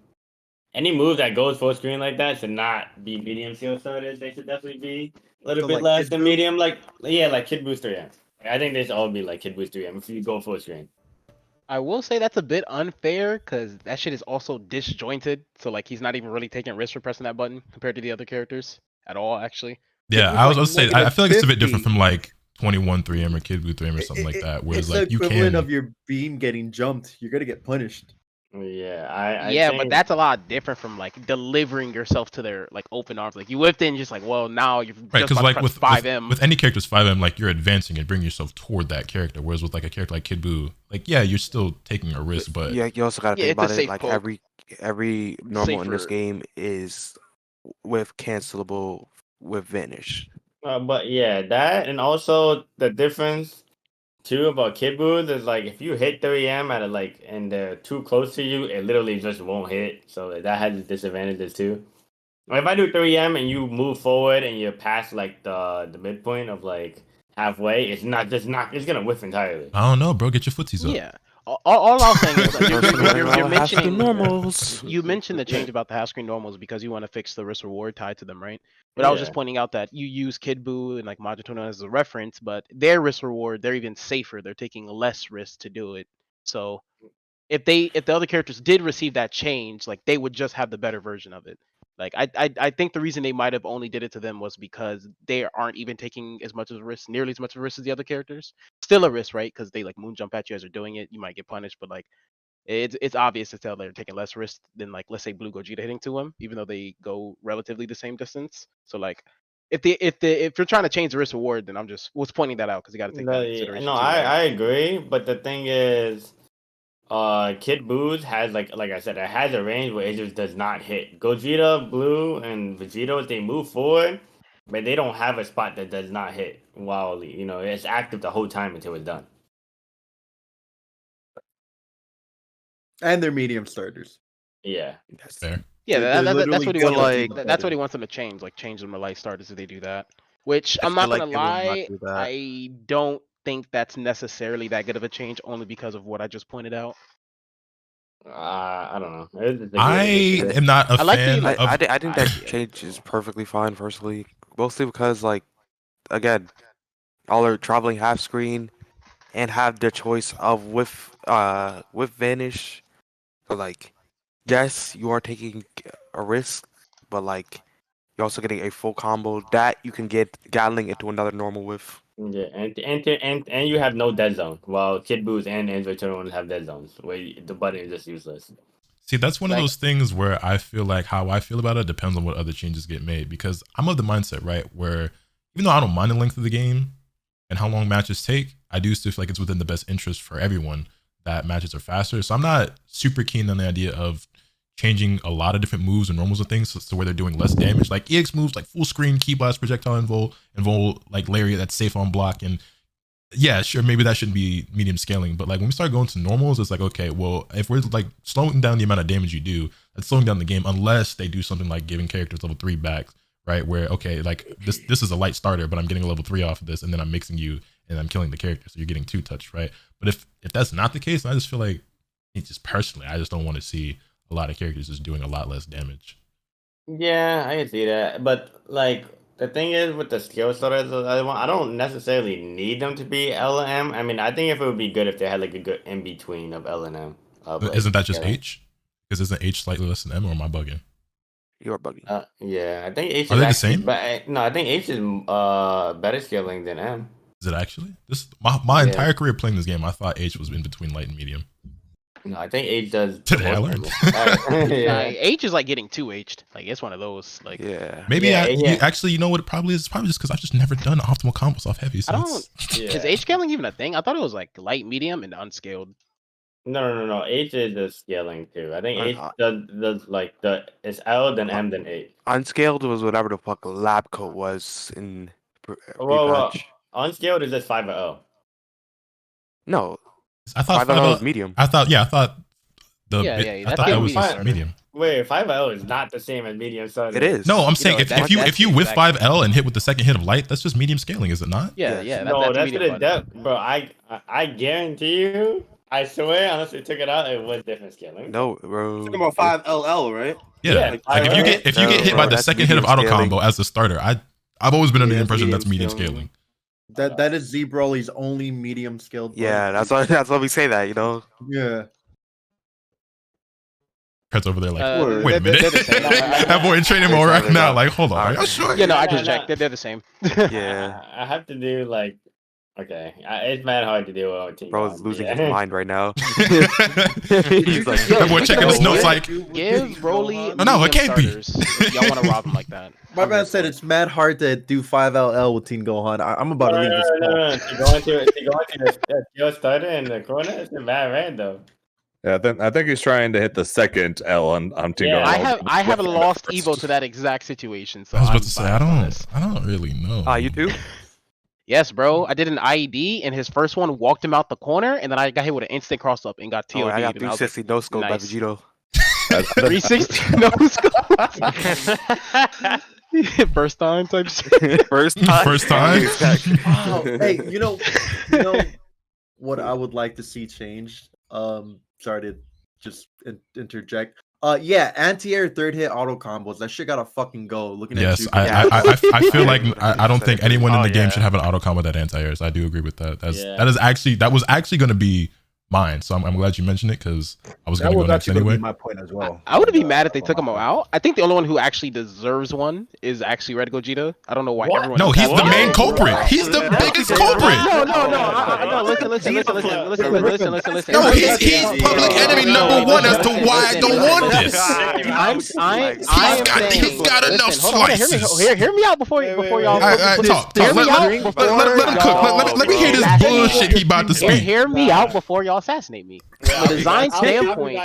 Any move that goes full screen like that should not be medium scale starters. They should definitely be a little bit less than medium. Like Kid Boost 3M. I think they should all be like Kid Boost 3M if you go full screen. I will say that's a bit unfair because that shit is also disjointed. So like he's not even really taking risks for pressing that button compared to the other characters at all, actually. Yeah, I was gonna say I feel like it's a bit different from like 21 3M or Kid Blue 3M or something like that. Whereas it's like the you equivalent can of your beam getting jumped. You're gonna get punished. Yeah, I think... but that's a lot different from like delivering yourself to their like open arms. Like you whipped in, just like, well, now you're right, because like with 5M. With any character's 5M, like you're advancing and bringing yourself toward that character. Whereas with like a character like Kid Buu, like yeah, you're still taking a risk, but yeah, you also gotta think about it. Like poke. every normal in this game is with cancelable with vanish. But yeah, that and also the difference too about Kid Buu is like if you hit 3M at and they're too close to you, it literally just won't hit. So that has its disadvantages too. If I do 3M and you move forward and you're past like the midpoint of like halfway, it's gonna whiff entirely. I don't know, bro. Get your footsies up. Yeah. All I'm saying is you're mentioning normals. You mentioned the change about the half screen normals because you want to fix the risk reward tied to them, right? But I was just pointing out that you use Kid Buu and like Majutuna as a reference, but their risk reward, they're even safer. They're taking less risk to do it. So if the other characters did receive that change, like they would just have the better version of it. Like I think the reason they might have only did it to them was because they aren't even taking as much of a risk, nearly as much of a risk as the other characters. Still a risk, right? Because they like moon jump at you as they're doing it. You might get punished, but like it's obvious to tell they're taking less risk than like let's say Blue Gogeta hitting to them, even though they go relatively the same distance. So like if you're trying to change the risk reward, then I'm just was pointing that out because you got to take that into consideration. No, too, right? I agree, but the thing is, Kid Boo's has like I said, it has a range where it just does not hit. Gogeta, Blue, and Vegito, they move forward, but they don't have a spot that does not hit while it's active the whole time until it's done. And they're medium starters. Yeah, That's fair. Yeah, They're that's literally what he wants. like That's what he wants them to change. Like change them to light starters if they do that. Which I'm feel not like gonna they will not lie, do that. I don't think that's necessarily that good of a change, only because of what I just pointed out. I don't know. I am not a I like fan the- of. I think that change is perfectly fine, personally. Mostly because, like, again, all are traveling half screen and have their choice of with vanish. So, like, yes, you are taking a risk, but like, you're also getting a full combo that you can get Gatling into another normal whiff. Yeah, and you have no dead zone. While Kid Boo's and Return have dead zones, where the button is just useless. See, that's one of those things where I feel like how I feel about it depends on what other changes get made, because I'm of the mindset, right, where even though I don't mind the length of the game and how long matches take, I do still feel like it's within the best interest for everyone that matches are faster. So I'm not super keen on the idea of changing a lot of different moves and normals and things to where they're doing less damage. Like EX moves like full screen, key blast, projectile invul like Lariat that's safe on block. And yeah, sure, maybe that shouldn't be medium scaling, but like when we start going to normals, it's like, okay, well, if we're like slowing down the amount of damage you do, that's slowing down the game, unless they do something like giving characters level 3 back, right? Where, okay, like this is a light starter, but I'm getting a level 3 off of this, and then I'm mixing you and I'm killing the character, so you're getting 2 touch, right? But if that's not the case, I just feel like, it's just personally, I just don't want to see a lot of characters just doing a lot less damage. Yeah, I can see that, but like the thing is with the skill starters, I don't necessarily need them to be L and M. I mean, I think if it would be good if they had like a good in between of L and M. Isn't that just H? Because isn't H slightly less than M, or am I bugging? You're bugging. Yeah, I think H Are is they the actually, same? but no, I think H is better scaling than M. Is it actually? This my entire career playing this game, I thought H was in between light and medium. No, I think H does. Today I learned. Yeah. H is like getting 2H'd. Like it's one of those. Like Maybe actually, you know what? It probably is. It's probably just because I've just never done optimal combos off heavy. So Is H scaling even a thing? I thought it was like light, medium, and unscaled. No. H is the scaling too. I think H does like it's L then M then H. Unscaled was whatever the fuck lab coat was in. Well, unscaled is just 5-0. No, I thought 5-0 was medium. I thought I thought that was medium. medium. Wait, 5-0 is not the same as medium. So It is. No, I'm saying if you whiff 5L and hit with the second hit of light, that's just medium scaling, is it not? Yeah. No, that's the depth, bro. I guarantee you. I swear, unless they took it out, it was different scaling. No, bro. Talking about 5LL, right? Yeah. Like if you get hit by the second hit of auto combo as the starter, I've always been under the impression that's medium scaling. That is Z Broly's only medium skilled. Yeah, that's why we say that, you know. Yeah. Pred's over there like, Wait a minute. That boy in training mode right now. Like, hold on, are y'all sure? Yeah, no, I just checked. They're the same. Yeah. I have to do like. Okay, it's mad hard to deal with. Bro is losing his mind right now. He's like, that boy checking his notes like, give Broly. No, it can't be. Y'all want to rob him like that? My man said it's mad hard to do 5LL with Teen Gohan. I'm about to leave this. No. To go into the skill starter in the corner, it's a mad random. Yeah, I think he's trying to hit the second L on Team Yeah, Gohan. I haven't lost Evo to that exact situation. So I was about to say, I don't really know. You do? Yes, bro. I did an IED, and his first one walked him out the corner, and then I got hit with an instant cross up and got TOD. I got 360 no scope by Vegito. 360 no scope. First time type shit. First time. Wow. Hey, you know what I would like to see changed? Sorry to just interject. Yeah, anti-air third hit auto combos. That shit gotta fucking go. Looking at you. I feel like I don't think anyone in the game should have an auto combo that anti-airs. I do agree with that. That was actually going to be mine. So I'm glad you mentioned it because I was That going to go was next actually anyway. be my point as well. I wouldn't be mad if they took him out. I think the only one who actually deserves one is actually Red Gogeta. I don't know why everyone. No, else he's has the one. main culprit. He's the biggest culprit. No. Listen. No, he's public enemy number one as to why I don't want this. He's got enough slices. Hear me out before y'all. Talk. Let him cook. Let me hear this bullshit he about to speak. Hear me out before y'all assassinate me. From a design standpoint,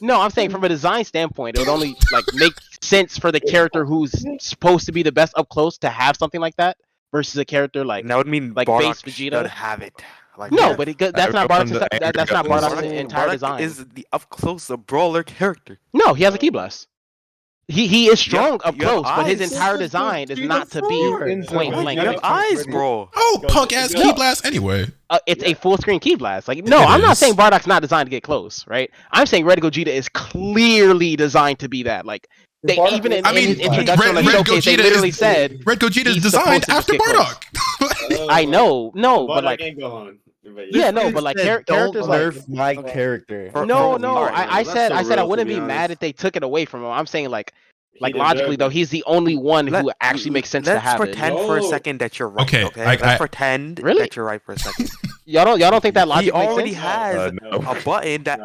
no, I'm saying from a design standpoint, it would only like make sense for the character who's supposed to be the best up close to have something like that versus a character like that would mean like Bardock base Vegeta. should have it. Like No, that. but that's not Bardock's. That's not Bardock's entire Bardock design. is the up close a brawler character. No, he has a key blast. He is strong up you have close, but his eyes. entire design is not to be point blank. You have eyes, bro. Oh, punk ass key blast anyway. It's a full screen key blast. Like, no, I'm not saying Bardock's not designed to get close, right? I'm saying Red Gogeta is clearly designed to be that. Like, they even in his introduction, like, showcase, they literally said Red Gogeta is designed after Bardock. I know, but like, ain't go on. yeah, no, but like characters like nerf my character. no, I said I wouldn't be mad if they took it away from him. I'm saying like logically though, he's the only one who actually makes sense to have Let's pretend for a second that you're right. Okay, Let's pretend Really? that you're right for a second. y'all don't think that logic He makes already sense? has a button that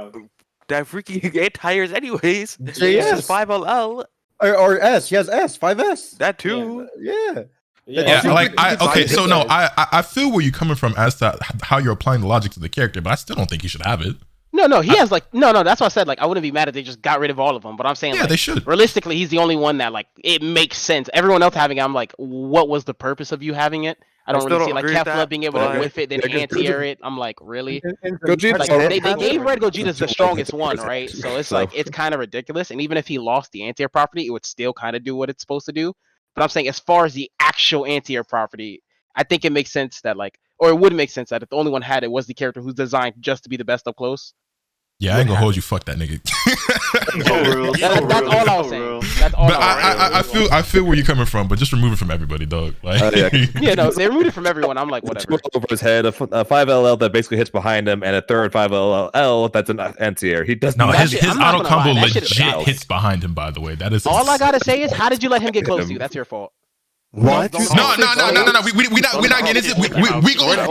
freaking anti-tires anyways. JS. 5LL. Or S. He has S. 5S. That too. Yeah. Yeah, like I feel where you're coming from as to how you're applying the logic to the character, but I still don't think he should have it. No, he has like no. That's why I said like I wouldn't be mad if they just got rid of all of them. But I'm saying like, they should. Realistically, he's the only one that like it makes sense. Everyone else having it, I'm like, what was the purpose of you having it? I don't really see like Kefla being able to whiff it, then anti-air it. I'm like, really? Like, they gave Red Gogeta the strongest one, right? So it's like it's kind of ridiculous. And even if he lost the anti-air property, it would still kind of do what it's supposed to do. But I'm saying as far as the actual anti-air property, I think it makes sense that like, or it would make sense that if the only one had it was the character who's designed just to be the best up close. Yeah, I ain't gonna hold you. Fuck that nigga. That's all I was saying. That's all. But I feel where you're coming from, but just remove it from everybody, dog. Like, yeah, no, they removed it from everyone. I'm like, whatever. Over his head, a 5LL that basically hits behind him, and a third 5LL that's an anti-air. He does no, not. his auto combo legit hits behind him. By the way, that is all I gotta say is, how did you let him get close to you? That's your fault. What? No. We not getting into it. We going. You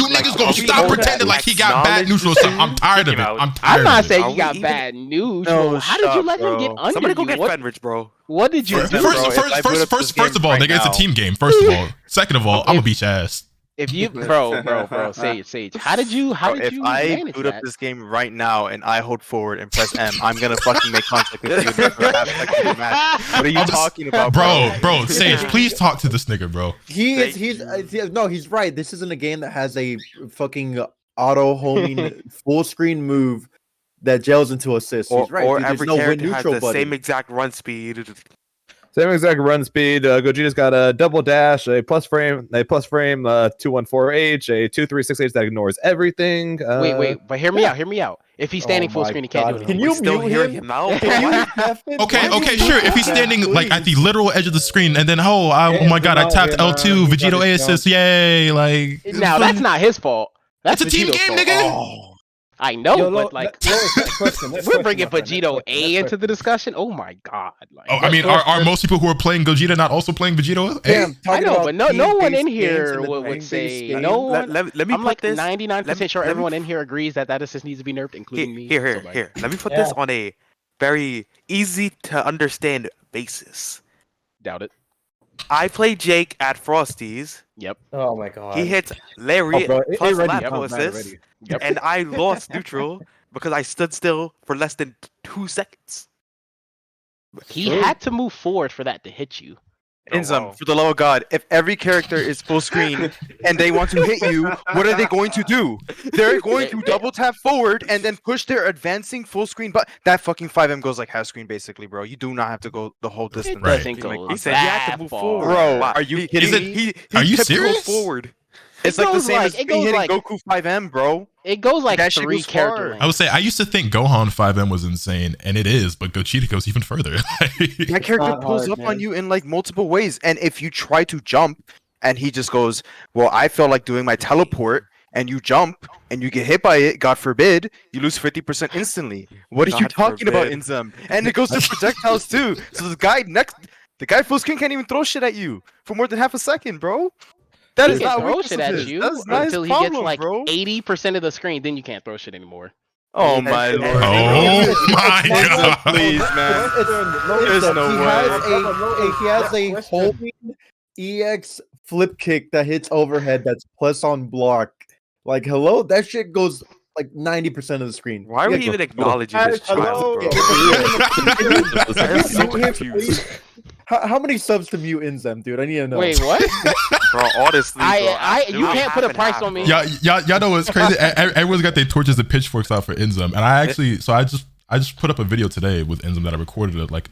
niggas gonna stop pretending like he got bad neutral. I'm tired of it. I'm not saying he got bad neutral. How did you let him get under? Somebody go you? get Fenrich, bro. What did you do? First of all, nigga, it's a team game. First of all, second of all, I'm gonna beat your ass. If you, bro, Sage, how did you if I boot up this game right now and I hold forward and press M, I'm gonna fucking make contact with you. What are you talking about, bro? Sage, please talk to this nigga, bro. He's right. This isn't a game that has a fucking auto homing full screen move that gels into assist. He's right. Or every character has the same exact run speed. Same exact run speed. Gogeta's got a double dash, a plus frame, 214H, a 2368 that ignores everything. Wait, but hear me out. If he's standing full screen, he can't do anything. Can you still hear him out? Okay, sure. If he's standing like at the literal edge of the screen, and then oh my god, I tapped L2, Vegito A assist, yay! Like now that's not his fault. That's a team game, nigga. I know, but like we're bringing Vegito A into the discussion. Oh my god! Like, I mean, are most people who are playing Gogeta not also playing Vegito A? Yeah, I know, but no one in here would say no one. Let me I'm put like this. 99% sure everyone in here agrees that assist needs to be nerfed, including me. Here. Let me put this on a very easy to understand basis. Doubt it. I play Jake at Frosty's. Yep. Oh my god. He hits Larry plus Lapo assist. assist, and I lost neutral because I stood still for less than 2 seconds. He had to move forward for that to hit you. Inzem, for the love of God, if every character is full screen and they want to hit you, what are they going to do? They're going to double tap forward and then push their advancing full screen. But that fucking 5M goes like half screen, basically, bro. You do not have to go the whole distance. Right. He said you have to move forward. Bro, are you kidding me? Are you kept serious? going forward. It's like the same as me hitting Goku 5M, bro. It goes like That shit 3 goes character far. lengths. I would say I used to think Gohan 5M was insane, and it is, but Gogeta goes even further. That character pulls up on you in like multiple ways, and if you try to jump, and he just goes, "Well, I felt like doing my teleport," and you jump and you get hit by it, God forbid, you lose 50% instantly. What are you God talking about, forbid. Inzem? And it goes to projectiles too. So the guy full screen can't even throw shit at you for more than half a second, bro. That He is can not throw weakness shit of at his. you That is not his until he problem, gets like bro. 80% of the screen. Then you can't throw shit anymore. Oh my lord. Oh my god. Please, man. There's no way. He has a holding EX flip kick that hits overhead that's plus on block. Like, hello, that shit goes like 90% of the screen. Why are we even acknowledging this child, bro? I'm so confused. How many subs to mute Inzem, dude? I need to know. Wait, what? Bro, honestly, bro, You can't put a price on me. Y'all know what's crazy? Everyone's got their torches and pitchforks out for Inzem, and I just put up a video today with Inzem that I recorded it like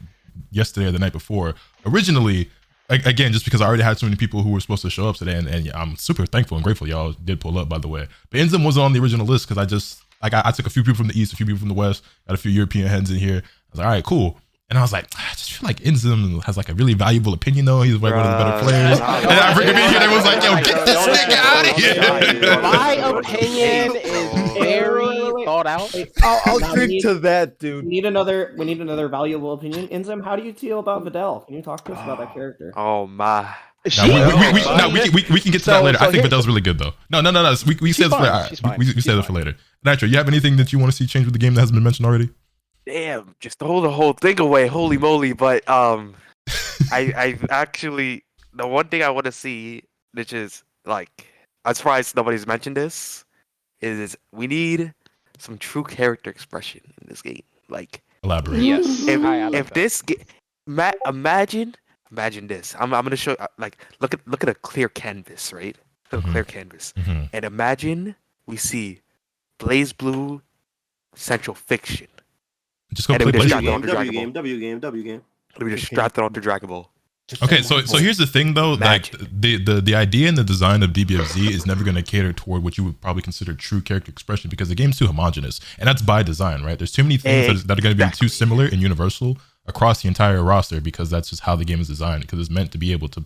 yesterday or the night before. Originally, again, just because I already had so many people who were supposed to show up today, and I'm super thankful and grateful y'all did pull up, by the way. But Inzem wasn't on the original list because I took a few people from the east, a few people from the west, got a few European heads in here. I was like, all right, cool. And I was like, I just feel like Inzem has like a really valuable opinion though. He's like one of the better players. And I freaking in here, everyone's like, yo, get this nigga out of here. My opinion is very thought out. I'll drink to that, dude. We need another valuable opinion. Inzem, how do you feel about Videl? Can you talk to us about that character? Oh my. We can get to that later. I think Videl's really good though. No. We say this for later. Nitro, you have anything that you want to see change with the game that hasn't been mentioned already? Damn, just throw the whole thing away. Holy moly. But I actually, the one thing I want to see, which is like, I'm surprised nobody's mentioned this, is we need some true character expression in this game. Like, elaborate. Yes. If this imagine this. I'm gonna show like look at a clear canvas, right? Look at a clear canvas, and imagine we see Blaze Blue Central Fiction. Just go play Blaze Blue. W game. We just strapped it onto Dragon Ball. Okay, so here's the thing though, like the idea and the design of DBFZ is never going to cater toward what you would probably consider true character expression because the game's too homogenous, and that's by design, right? There's too many things that are going to be too similar and universal across the entire roster because that's just how the game is designed. Because it's meant to be able to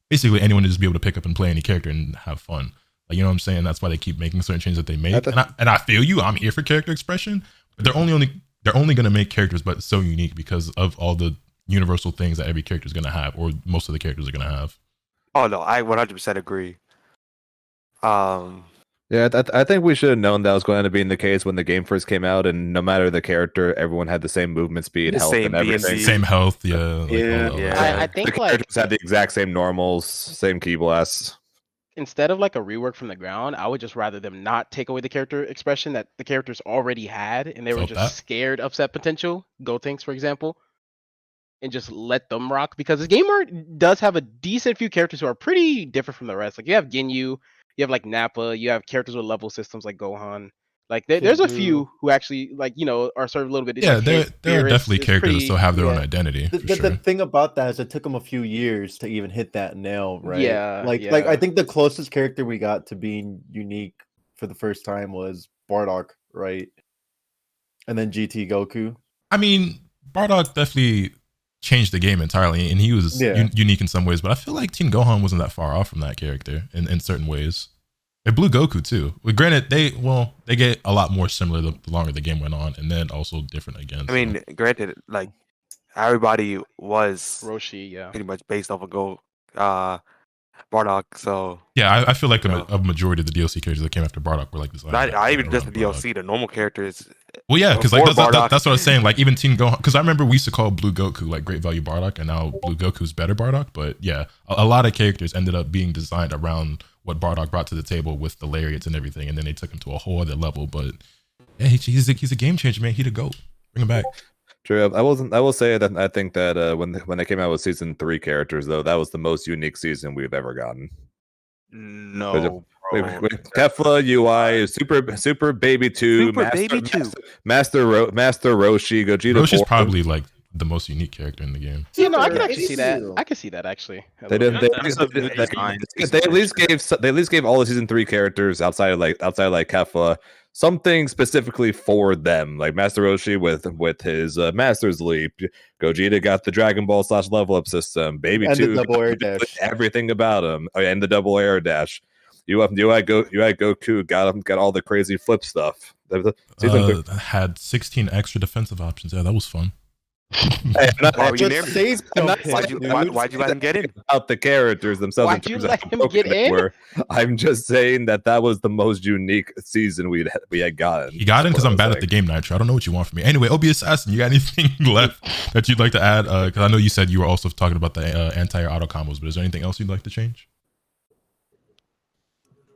basically anyone to just be able to pick up and play any character and have fun. Like, you know what I'm saying? That's why they keep making certain changes that they make. And I feel you. I'm here for character expression, but they're only going to make characters, but so unique because of all the universal things that every character is going to have, or most of the characters are going to have. Oh no, I 100% agree. Yeah, I think we should have known that was going to be the case when the game first came out, and no matter the character, everyone had the same movement speed, health, and everything. Same health, yeah. I think the like characters had the exact same normals, same key blasts. instead of like a rework from the ground, I would just rather them not take away the character expression that the characters already had, and they were just scared of set potential. Gotenks, for example. And just let them rock because this game art does have a decent few characters who are pretty different from the rest. Like you have Ginyu, you have like Nappa, you have characters with level systems like Gohan. Like there's a few who actually like are sort of a little bit. Yeah, there are definitely characters that still have their own identity. The thing about that is it took them a few years to even hit that nail, right? Yeah, like I think the closest character we got to being unique for the first time was Bardock, right? And then GT Goku. I mean, Bardock definitely changed the game entirely, and he was unique in some ways, but I feel like Teen Gohan wasn't that far off from that character in certain ways. It blew Goku too. Well, granted, they get a lot more similar the longer the game went on, and then also different again. I mean, granted, like everybody was Roshi, pretty much based off of Bardock. So yeah, I feel like a majority of the DLC characters that came after Bardock were like this. Not even just the DLC, the normal characters. Well, yeah, because like that's what I was saying. Like even Teen Gohan, because I remember we used to call Blue Goku like Great Value Bardock, and now Blue Goku's better Bardock. But yeah, a lot of characters ended up being designed around what Bardock brought to the table with the lariats and everything, and then they took him to a whole other level. But yeah, he's a game changer, man. He the GOAT. Bring him back. True. I will say that I think that when they came out with season 3 characters, though, that was the most unique season we've ever gotten. No. Kefla, UI, Super Baby 2, Master Roshi, Gogeta. Roshi's probably like the most unique character in the game. Yeah, no, I can actually see that. I can see that actually. They at least gave all the season 3 characters outside of Kefla something specifically for them, like Master Roshi with his Master's Leap. Gogeta got the Dragon Ball / level up system. Baby 2 the double air dash. everything about him, and the double air dash. You had Goku got all the crazy flip stuff. Had 16 extra defensive options. Yeah, that was fun. Hey, Why'd you let him get in? About the characters themselves. Why'd you let him get in? I'm just saying that was the most unique season we had gotten. He got in because I'm bad at the game, Nitro. I don't know what you want from me. Anyway, OBAssassin, you got anything left that you'd like to add? Because I know you said you were also talking about the anti-air auto combos, but is there anything else you'd like to change?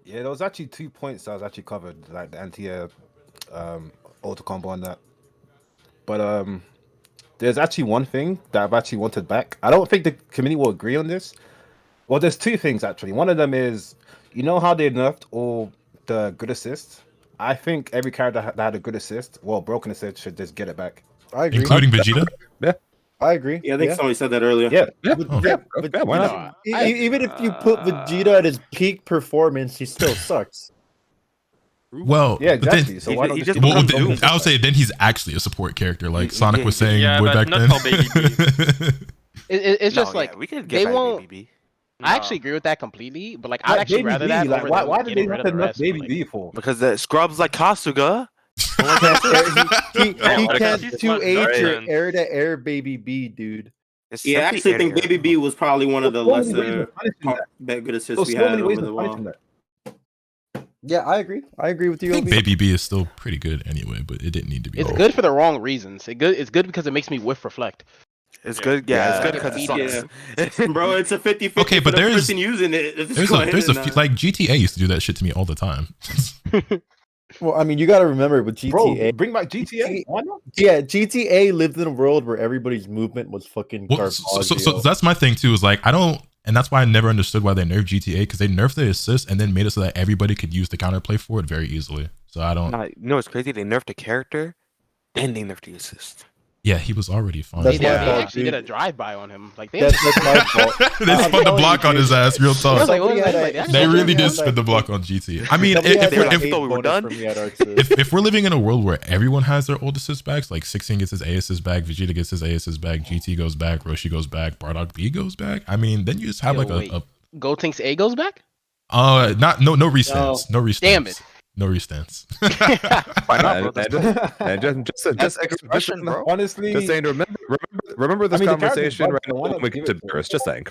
Yeah, there was actually 2 points that was actually covered, like the anti-air auto combo on that. But there's actually one thing that I've actually wanted back. I don't think the community will agree on this. Well, there's 2 things actually. One of them is, you know how they nerfed all the good assists? I think every character that had a good assist, well, broken assist, should just get it back. I agree. Including Vegeta? Yeah. I agree. Yeah, I think somebody said that earlier. But why not? Even if you put Vegeta at his peak performance, he still sucks. Well, yeah, exactly. Then, so why don't I'll say then he's actually a support character, like Sonic was saying way but back not then. for Baby B. It's just No, like yeah, we could they get won't. Baby B. I actually agree with that completely, but like I'd actually Baby rather B, that like, over why them did they getting rid have of the enough rest. Baby Like, B for? Because the scrubs like Kasuga. He can't he's 2H your Jordan. air-to-air Baby B, dude. Yeah, I actually think Baby B was probably one of the There's so many ways lesser of punishing that. good assists There's we so had many ways over the of wall. punishing that. Yeah, I agree. I agree with you. I think Obi. Baby B is still pretty good anyway, but it didn't need to be. it's all. good for the wrong reasons. It's good because it makes me whiff reflect. It's good. Yeah, it's good because it sucks. Bro, it's a 50-50 Okay, but for the there's- person using it. There's a few, like GTA used to do that shit to me all the time. Well, I mean, you got to remember with GTA. Bro, bring back GTA. Why not? Yeah, GTA lived in a world where everybody's movement was fucking Well, garbage. so that's my thing too. Is like I don't, and that's why I never understood why they nerfed GTA, because they nerfed the assist and then made it so that everybody could use the counterplay for it very easily. So I don't. You know what's crazy? They nerfed a character, then they nerfed the assist. Yeah, he was already fine. That's They my fault, actually dude. did a drive by on him. Like they. That's my fault. They spun the block on his ass, real I talk. was like, what Somebody is had this? a- Like, that's They not- really did had spin the block on GTA. I mean, Somebody had if that we're, hate thought we were bonus done? from me at Arc Sys. if we're living in a world where everyone has their old assist backs, like 16 gets his A assist back, Vegeta gets his A assist back, GT goes back, Roshi goes back, Bardock B goes back. I mean, then you just have Yo, like wait. a Gotenks A goes back. no restance, no restance. Damn it. No restance. Why not, bro? Just expression, bro. Honestly, Just saying, remember this I mean, the character's conversation bugged, right so why now not when we give get to it to Beerus. Just saying.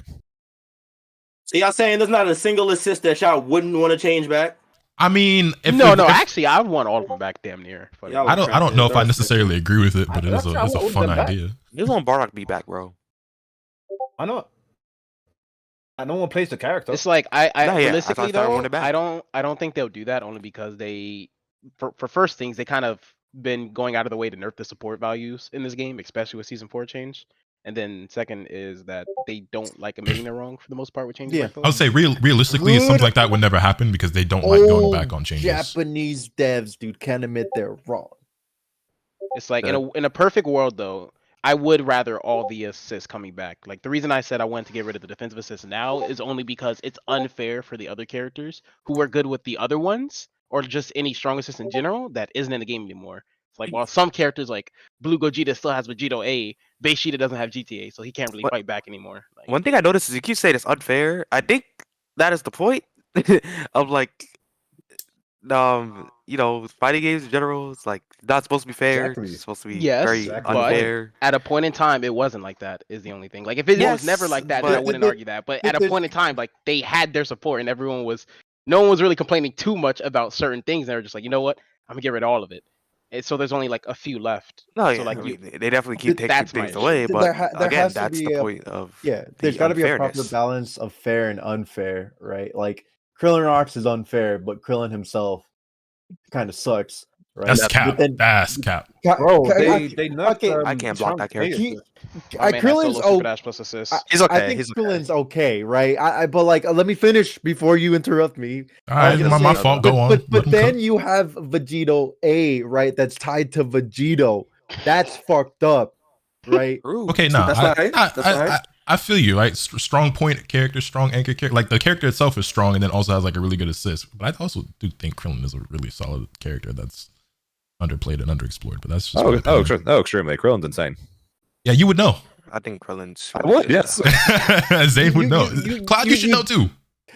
So y'all saying there's not a single assist that y'all wouldn't want to change back? I mean, if Actually, I would want all of them back damn near. But Y'all I don't know if I necessarily agree with it, but it is That's a how I would fun them back. idea. Just want Bardock be back, bro. why not? No one plays the character. it's like I Yeah, realistically I thought I though, wanted it back. I don't think they'll do that only because they, for first things, they kind of been going out of the way to nerf the support values in this game, especially with season 4 change. And then second is that they don't like admitting they're wrong for the most part with changes. Yeah. like those. I would say realistically, something like that would never happen because they don't like going back on changes. Japanese devs, dude, can't admit they're wrong. It's like in a perfect world though, I would rather all the assists coming back. Like the reason I said I wanted to get rid of the defensive assists now is only because it's unfair for the other characters who are good with the other ones or just any strong assist in general that isn't in the game anymore. It's like while some characters like Blue Gogeta still has Vegito A, Vegeta doesn't have GTA, so he can't really fight back anymore. Like, One thing I noticed is you keep saying it's unfair. I think that is the point of like, fighting games in general. It's like not supposed to be fair. Exactly. It's supposed to be yes, very but unfair. at a point in time, it wasn't like that. Is the only thing. Like if it was never like that, then I but- wouldn't argue that. But at a point in time, like they had their support, and no one was really complaining too much about certain things. They were just like, you know what, I'm gonna get rid of all of it. And so there's only like a few left. No, So yeah, like I mean, they definitely keep taking that's my things issue. away, but there again, has to that's be the a- point of There's got to be a proper unfairness. balance of fair and unfair, right? Like Krillin Rocks is unfair, but Krillin himself kind of sucks, right? That's But cap. then- That's cap. Bro, Okay, they nerfed. okay, I can't block that character. My man has Krillin's solo super dash plus assist. He's okay. I think Krillin's okay, right? But like, let me finish before you interrupt me. All right, my fault. Go on. But Let him then cook. you have Vegito A, right? That's tied to Vegito. That's fucked up, right? Okay, no, That's not right. That's not right. I feel you, right? Strong point character, strong anchor character. Like the character itself is strong, and then also has like a really good assist. But I also do think Krillin is a really solid character that's underplayed and underexplored. But that's just my opinion. Extremely. Krillin's insane. Yeah, you would know. I think Krillin's. I would, yes. Zane would know. Cloud, you should know too.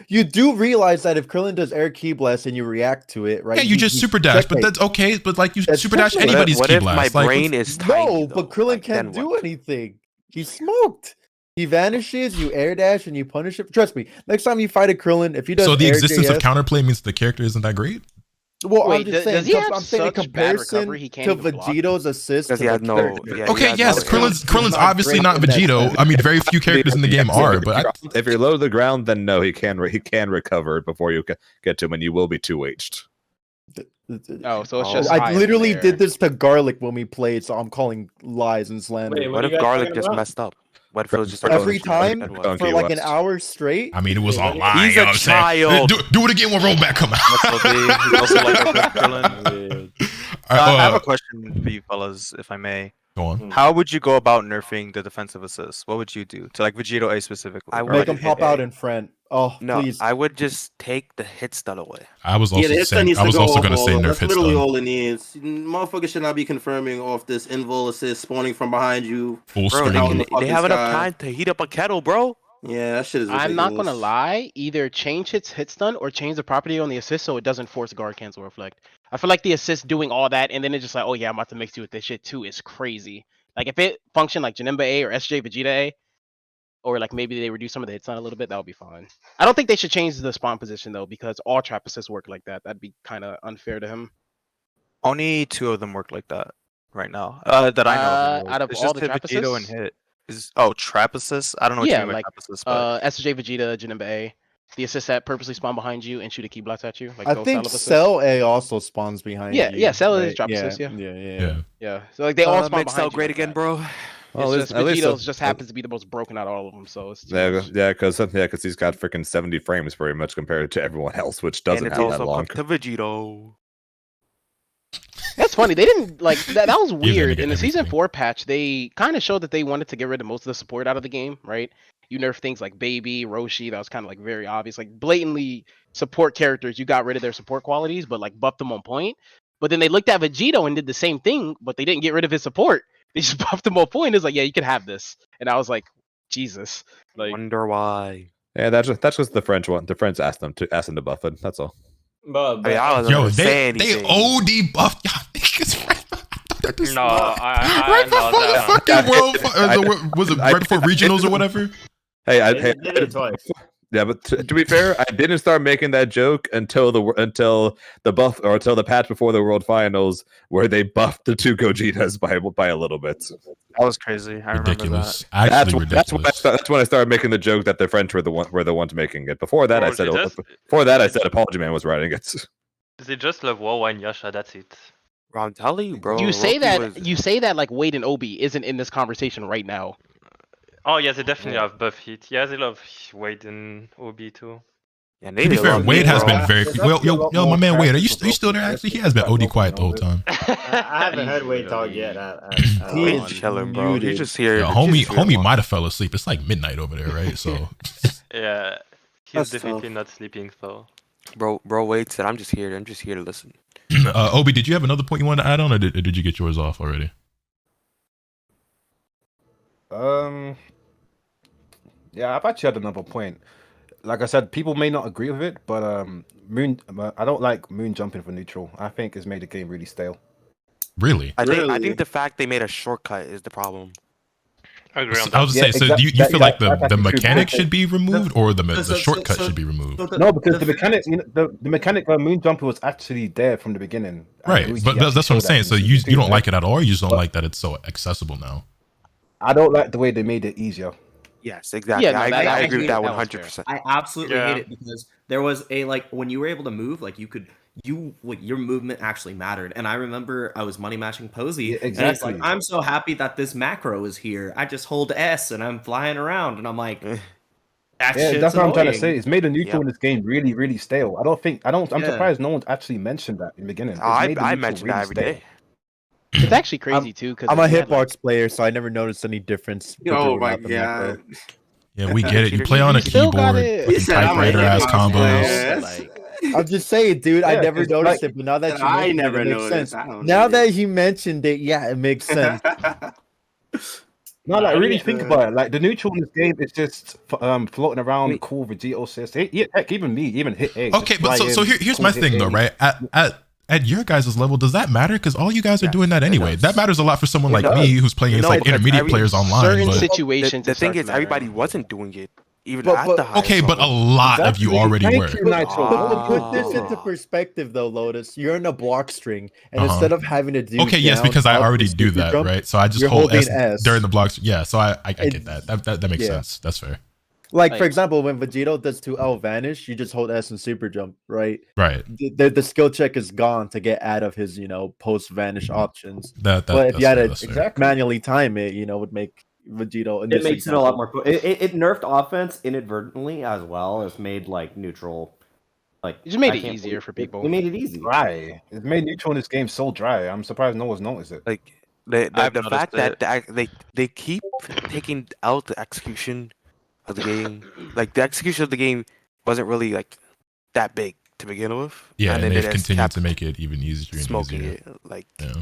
you do realize that if Krillin does air ki blast and you react to it, right? Yeah, you just super dash, but that's okay. But like you super dash checkmate. anybody's What ki if my blast. Like, brain is tiny? No, but Krillin Like, can't then do what? anything. He's smoked. He vanishes, you air dash, and you punish it. Trust me, next time you fight a Krillin, if he does so the air existence of JS counterplay means the character isn't that great. Well, Wait, I'm just saying. does he have I'm saying in such bad comparison recovery he can't to even block? Vegito's assist. Because To he the has no. character. Yeah, he Okay, has yes, no- Krillin's not obviously great not in that Vegito. sense. I mean, very few characters in the game are, but if you're low to the ground, then no, he can recover before you get to him, and you will be 2H'd. Oh, so it's just. I high literally in the did air. this to Garlic when we played, so I'm calling lies and slander. Wait, What are if you guys Garlic talking just about? messed up? What if it was just Every time Then what? Donkey for like an West. hour straight. I mean, it was He's online. a You know what I'm saying? child. Do it again when rollback come out. That's okay. He's also like a good Krillin. All right, I have a question for you fellas, if I may. go on. How would you go about nerfing the defensive assist? What would you do to like Vegito A specifically? I Or, would Make like, him pop AA. out in front. Oh, No, please. I would just take the hit stun away. I was Yeah, also the hit stun saying. needs I to was go also off gonna all say of. nerf That's hit literally stun. all it needs. Motherfuckers should not be confirming off this invul assist spawning from behind you. Full Bro, screen. out in the they fucking have enough sky. time to heat up a kettle, bro. Yeah, that shit is ridiculous. I'm not gonna lie. Either change its hit stun or change the property on the assist so it doesn't force guard cancel reflect. I feel like the assist doing all that and then it's just like, oh yeah, I'm about to mix you with this shit too is crazy. Like if it functioned like Janemba A or SJ Vegeta A, or like maybe they reduce some of the hit stun a little bit, that would be fine. I don't think they should change the spawn position though because all trap assists work like that. That'd be kind of unfair to him. only 2 of them work like that right now. That I know of. anyways. Out of It's all just the hit trap Vegito and assists? hit. Trap assist? I don't know what Yeah, you mean by like trap assist, but SJ Vegeta, Janemba A, the assist that purposely spawn behind you and shoot a key blast at you. Like I those think style of assists. Cell A also spawns behind Yeah, you. yeah, Cell is right? drop yeah, assist, yeah. yeah. Yeah, so like they all spawn Make behind Cell you great like again, that. bro. Well, It's just at least Vegito's just happens to be the most broken out of all of them, so it's too much. because he's got freaking 70 frames pretty much compared to everyone else, which doesn't And it's have that also long. up to Vegito. That's funny. They didn't like that. That was Yeah, they weird. get In the season everything. 4 patch, they kind of showed that they wanted to get rid of most of the support out of the game, right? You nerf things like Baby, Roshi. That was kind of like very obvious, like blatantly support characters. You got rid of their support qualities, but like buffed them on point. But then they looked at Vegito and did the same thing, but they didn't get rid of his support. They just buffed him on point. It's like, yeah, you can have this. And I was like, Jesus. Like, Wonder why. Yeah, that's just the French one. The French asked them to buff it. That's all. But I wasn't Yo, gonna say they anything. OD buffed y'all niggas right after this. No, I Right know before the that. fucking world, was it right before regionals or whatever? Hey, they did it twice. Yeah, but to be fair, I didn't start making that joke until the buff or until the patch before the World Finals, where they buffed the 2 Gogetas by a little bit. that was crazy. I remember Ridiculous. that. Actually That's ridiculous. when I started making the joke that the French were the ones making it. Before that, Bro, I said Apology Man was writing it. They just love WoW and Yasha, that's it. Bro, I'm telling you, bro. you say Loki that that like Wade and Obi isn't in this conversation right now. Oh yeah, they definitely have buff hit. Yeah, they love Wade and OB too. Yeah, To be fair, Wade has been very yo, my man Wade. Are you still there? Actually, he has been OD quiet the whole time. I haven't heard Wade talk yet. He's chilling, bro. He's just here. Yo, homie might have fell asleep. It's like midnight over there, right? So Yeah, he's That's definitely tough. not sleeping though. Bro, Wade said, I'm just here to listen. Obi, did you have another point you wanted to add on, or did you get yours off already? Yeah, I've actually had another point. Like I said, people may not agree with it, but I don't like moon jumping for neutral. I think it's made the game really stale. Really? I Really? think the fact they made a shortcut is the problem. I agree on I that. was gonna say, so do you feel like the mechanic should be removed or the So- shortcut so- should be removed? No, because the mechanic, the mechanic of moon jumper was actually there from the beginning. Right, but that's what I'm saying. So you don't like it at all, or you just don't like that it's so accessible now? I don't like the way they made it easier. Yes, exactly. Yeah, no, I that- agree with that that was fair. 100%. I absolutely Yeah. hate it because there was a when you were able to move, like your movement actually mattered. And I remember I was money matching Posey. Yeah, And it's like, exactly. I'm so happy that this macro is here. I just hold S and I'm flying around and I'm like, that Yeah, shit's that's what I'm trying to say. annoying. It's made a neutral Yep. in this game really, really stale. I'm Yeah. surprised no one's actually mentioned that in the beginning. It's I made the neutral mention really that every stale. day. It's actually crazy too because I'm a hitbox player, so I never noticed any difference. with Oh or my without the macro. god. Yeah, we get it. You play on a Still got keyboard, it. fucking He said, I'm a typewriter ass hitbox player. combos. like, I'm just saying, dude. I Yeah, never 'cause, noticed like- it, but now that you I mentioned never it, it makes noticed. sense. I don't Now know. that he mentioned it, yeah, it makes sense. No, like really think about it. Like the neutral in this game is just floating around, cool Vegito assist. Heck, even me, even hit A. Okay, but so here's my thing though, right? At your guys' level, does that matter? Because all you guys are doing that anyway. That matters a lot for someone like me who's playing against like intermediate players online. Certain But situations. The thing is, everybody wasn't doing it. Even But- at but- the highest okay, but a level. lot of you already were. But put this into perspective, though, Lotus. You're in a block string, and Uh-huh. instead of having to do Okay, yes, down, because I up, already and do super that, jump, right? So I just you're hold holding S during the blocks. Yeah, so I get that. That makes yeah. sense. That's fair. Like, for example, when Vegito does 2L vanish, you just hold S and super jump, right? Right. The skill check is gone to get out of his, post vanish options. That- but if you had that's to fair. manually time it, would make Vegito. In It this makes it a lot example- more. It nerfed offense inadvertently as well as made like neutral. Like It just made I it can't easier believe- for people. It made it easy. Dry. It made neutral in this game so dry. I'm surprised no one's noticed it. Like I've the fact noticed that they keep taking out the execution of the game. Like the execution of the game wasn't really like that big to begin with. Yeah, and then they've they just continued kept to make it even easier and smoking easier. it. Like Yeah.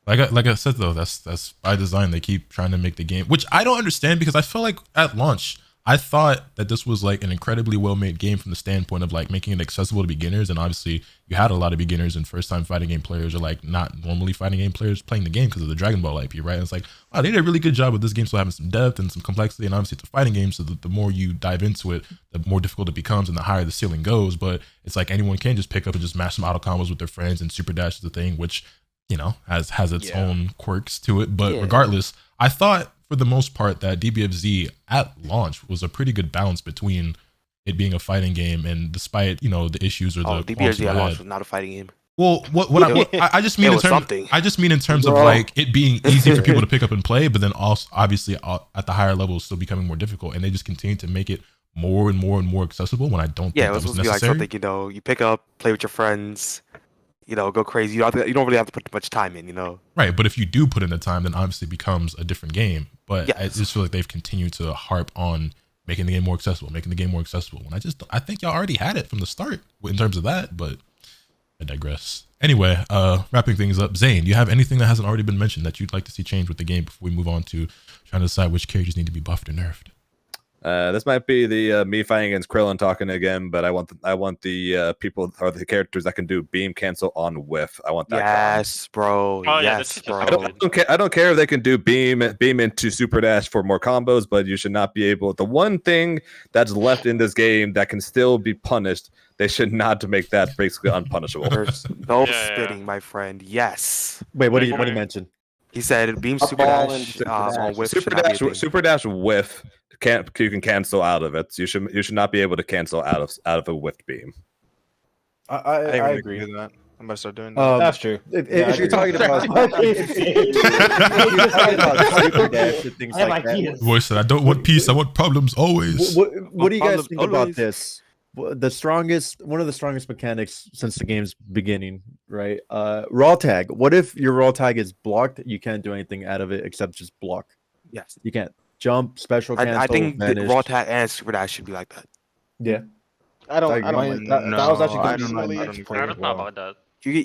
Like I said though, that's by design. They keep trying to make the game, which I don't understand because I feel like at launch I thought that this was like an incredibly well made game from the standpoint of like making it accessible to beginners, and obviously you had a lot of beginners and first time fighting game players or like not normally fighting game players playing the game because of the Dragon Ball IP, right? And it's like, wow, they did a really good job with this game, still having some depth and some complexity, and obviously it's a fighting game, so the more you dive into it, the more difficult it becomes and the higher the ceiling goes. But it's like anyone can just pick up and just mash some auto combos with their friends, and super dash is the thing, which has its own quirks to it. But regardless, I thought for the most part that DBFZ at launch was a pretty good balance between it being a fighting game and despite the issues or the DBFZ at launch was not a fighting game. Well, I just mean It in was terms something. I just mean in terms of like it being easy for people to pick up and play, but then also obviously at the higher levels still becoming more difficult, and they just continue to make it more and more and more accessible when I don't think Yeah, it that was was supposed to be like necessary. something you pick up, play with your friends, go crazy. You don't really have to put much time in. Right, but if you do put in the time, then obviously it becomes a different game. But I Yes. just feel like they've continued to harp on making the game more accessible, When I think y'all already had it from the start in terms of that, but I digress. Anyway, wrapping things up, Zane, do you have anything that hasn't already been mentioned that you'd like to see change with the game before we move on to trying to decide which characters need to be buffed or nerfed? This might be the me fighting against Krillin talking again, but I want the people or the characters that can do beam cancel on whiff. I want that. Yes, bro. Oh, yeah, yes, that's bro. I don't care if they can do beam into super dash for more combos, but you should not be able. The one thing that's left in this game that can still be punished, they should not make that basically unpunishable. There's no Yeah. spitting, my friend. Yes. Wait, what do you mention? He said beam Up super ball dash and super on dash. whiff should not be a thing. Super dash whiff you can cancel out of it. You should not be able to cancel out of a whiffed beam. I I agree with that. I'm gonna start doing that. That's true. If you're talking about super dash and things I have like that, ideas. Voice said, I don't want peace, I want problems always. what do you guys Problems think about always. this? One of the strongest mechanics since the game's beginning, right? Raw tag. What if your raw tag is blocked? You can't do anything out of it except just block. Yes. You can't jump, special cancel. I think the vanish. raw tag and super dash should be like that. Yeah. I don't That like that was actually I gonna be don't my know. next I point as don't know well. about that.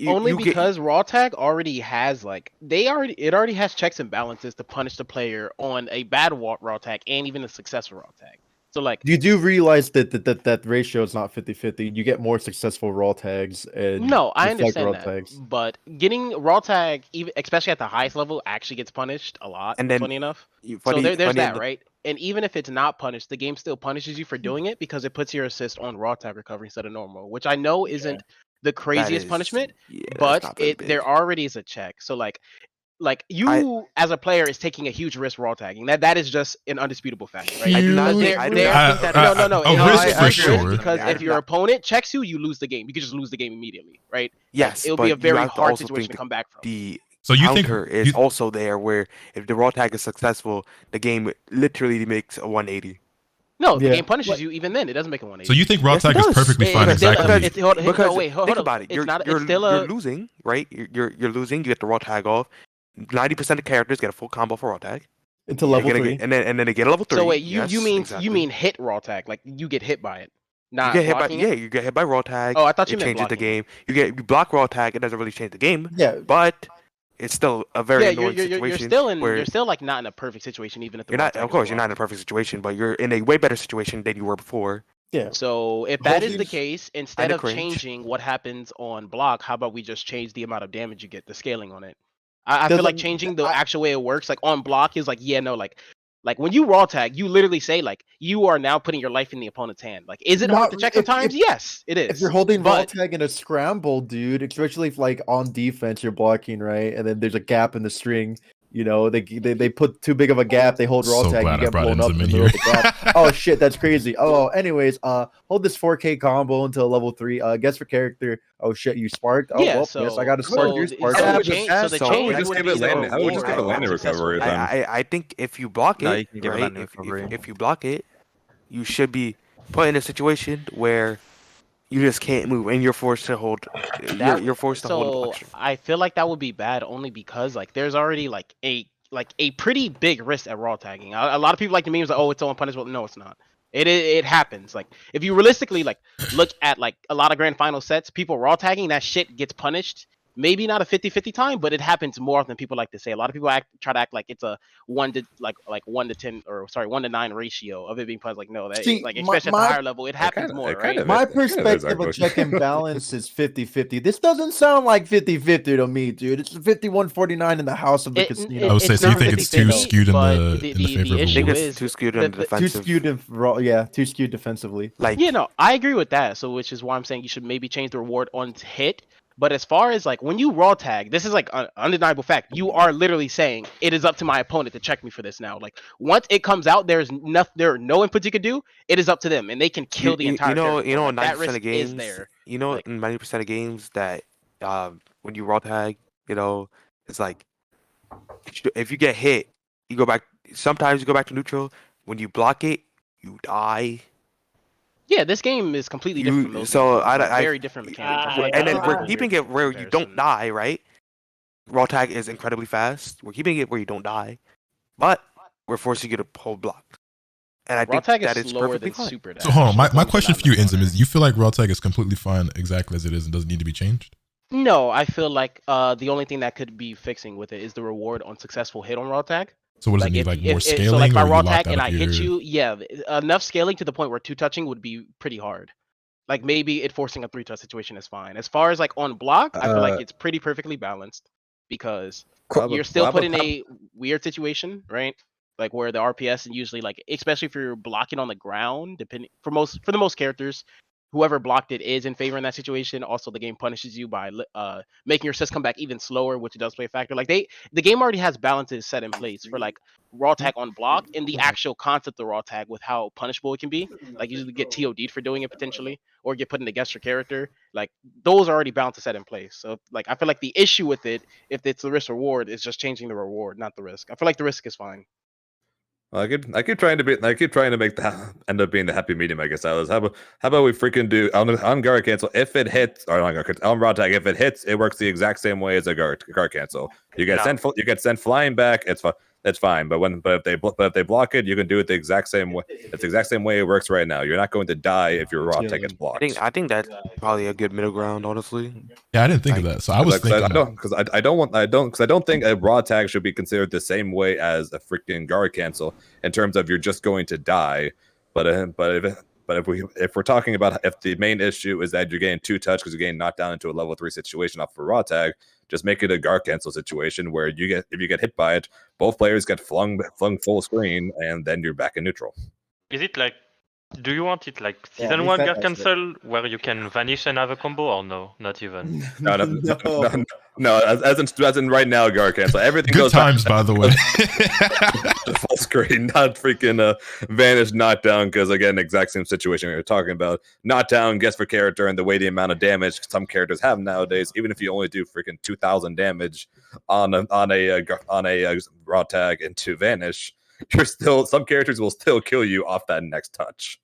only because raw tag already has it already has checks and balances to punish the player on a bad raw tag and even a successful raw tag. So like You do realize that ratio is not 50-50. You get more successful raw tags and no, I deflect understand raw that, tags. but getting raw tag, even especially at the highest level, actually gets punished a lot. And then funny enough, funny- so there's funny that, in- right? And even if it's not punished, the game still punishes you for doing it because it puts your assist on raw tag recovery instead of normal, which I know isn't the craziest is- punishment, yeah, that's but not very there big. already is a check. So like you as a player is taking a huge risk raw tagging. That is just an undisputable fact, right? I do not Because think- they're- I do they're- not think that no. a it's risk a for huge risk sure. because Yeah, I if do your not- opponent checks you lose the game. You could just lose the game immediately, right? Yes, It'll but be a you very have to hard also situation think to come back from. The So you think counter is you- also there where if the raw tag is successful, the game literally makes a 180. No, the Yeah. game punishes you even then. It doesn't make a 180. So you think raw Yes, it tag is does. perfectly fine It's still- exactly? it's- hold- Because no, wait, hold think up. about it. It's You're, not- you're, it's still you're a- losing, right? You're losing. You get the raw tag off. 90% of characters get a full combo for raw tag. Into You're level gonna '3. get- and then they get a level 3. So wait, Yes, you mean exactly. hit raw tag? Like you get hit by it, You not get hit by blocking it? you get hit by raw tag. Oh, I thought you it meant changes the blocking. game. You block raw tag. It doesn't really change the game. Yeah. But it's still a very Yeah, annoying situation. you're still like not in a perfect situation, even if the you're not. raw tag Of is course, you're not blocked. in a perfect situation, but you're in a way better situation than you were before. Yeah. So if that is the Holding- case, instead Kinda of cringe. changing what happens on block, how about we just change the amount of damage you get, the scaling on it? I feel like changing the actual way it works, like on block, is like, yeah, no, like when you raw tag, you literally say like you are now putting your life in the opponent's hand. Like, is it hard to check sometimes? Yes, it is. If you're holding raw but tag in a scramble, dude, especially if like on defense you're blocking, right, and then there's a gap in the string. You know, they put too big of a gap. They hold raw So tag. glad You I get brought blown up in Inzem the in middle of here. the gap. Oh shit, that's crazy. Oh, anyways, hold this 4K combo until level 3. Guess for character. Oh shit, you sparked. Oh yeah, well, so yes, I got to spark. You're sparked. so the Yeah, change, but so the so change just would give be it the landing- how would we just give it reward landing on successful recovery hit. then? I think if you block No, it, you can give it right? landing recovery. If you block it, you should be put in a situation where you just can't move and you're forced to hold. You're forced to hold a block string. I feel like that would be bad only because like there's already like a pretty big risk at raw tagging. A lot of people like the memes like, oh, it's all unpunishable. No, it's not. It happens. Like if you realistically like look at like a lot of grand final sets, people raw tagging, that shit gets punished. Maybe not a 50-50 time, but it happens more often than people like to say. A lot of people try to act like it's a 1 to 10 or sorry 1 to 9 ratio of it being punished. Like no, that See, like my- especially at the my- higher level, it happens more, right? My perspective of check and balance is 50-50. This doesn't sound like 50-50 to me, dude. It's 51-49 in the house of the casino. I would say, so you think it's too skewed in the favor of issue the is too skewed the- in the- the Too defensive. skewed in too skewed defensively. Like Yeah, no, I agree with that. So, which is why I'm saying you should maybe change the reward on hit. But as far as like when you raw tag, this is like an undeniable fact. You are literally saying it is up to my opponent to check me for this now. Like once it comes out, there are no inputs you can do. It is up to them, and they can kill the entire. You know, character. Like, that 90% risk of games. is there. You know, in 90% of games that when you raw tag, you know, it's like if you get hit, you go back. Sometimes you go back to neutral. When you block it, you die. Yeah, this game is completely different from those. So games. It's very different mechanics. I feel like and that's then a we're weird keeping it where you don't die, right? Raw tag is incredibly fast. We're keeping it where you don't die, but we're forcing you to hold block. And I Raw think tag that is is slower perfectly than fine. super dash. So hold on, my Believe it or question not, for you, that's Inzem, is you feel like raw tag is completely fine exactly as it is and doesn't need to be changed? No, I feel like the only thing that could be fixing with it is the reward on successful hit on raw tag. So what does it need, if- like more if- scaling, So like my or are you raw locked tag out and of I hit your- you, yeah, enough scaling to the point where 2-touching would be pretty hard. Like maybe it forcing a 3-touch situation is fine. As far as like on block, I feel like it's pretty perfectly balanced because you're still put in a weird situation, right? Like where the RPS and usually like, especially if you're blocking on the ground, depending for the most characters, whoever blocked it is in favor in that situation. Also, the game punishes you by making your assist come back even slower, which does play a factor. Like the game already has balances set in place for like raw tag on block and the actual concept of raw tag with how punishable it can be. Like usually get TOD'd for doing it potentially, or get put in against your character. Like those are already balances set in place. So like I feel like the issue with it, if it's the risk reward, is just changing the reward, not the risk. I feel like the risk is fine. Well, I keep trying to make that end up being the happy medium. I guess how about we freaking do on guard cancel if it hits, or on raw tag if it hits, it works the exact same way as a guard cancel. You get sent flying back. It's fine. But if they block it, you can do it the exact same way. It's the exact same way it works right now. You're not going to die if your raw tag gets blocked. I think that's probably a good middle ground, honestly. Yeah, I didn't think of that. So I was thinking I don't think a raw tag should be considered the same way as a freaking guard cancel in terms of you're just going to die. But if we're talking about if the main issue is that you're getting 2-touch because you're getting knocked down into a level 3 situation off for raw tag, just make it a guard cancel situation where if you get hit by it, both players get flung full screen and then you're back in neutral. Is it like, do you want it like Yeah, season we 1 said guard that cancel where you can vanish and have a combo, or no? Not even. No, as in right now, guard cancel. Everything Good goes times, by the way. full screen, not freaking vanish, knock down. Because again, exact same situation we were talking about. Knock down, guess for character, and the amount of damage some characters have nowadays. Even if you only do freaking 2,000 damage on a raw tag into vanish, some characters will still kill you off that next touch.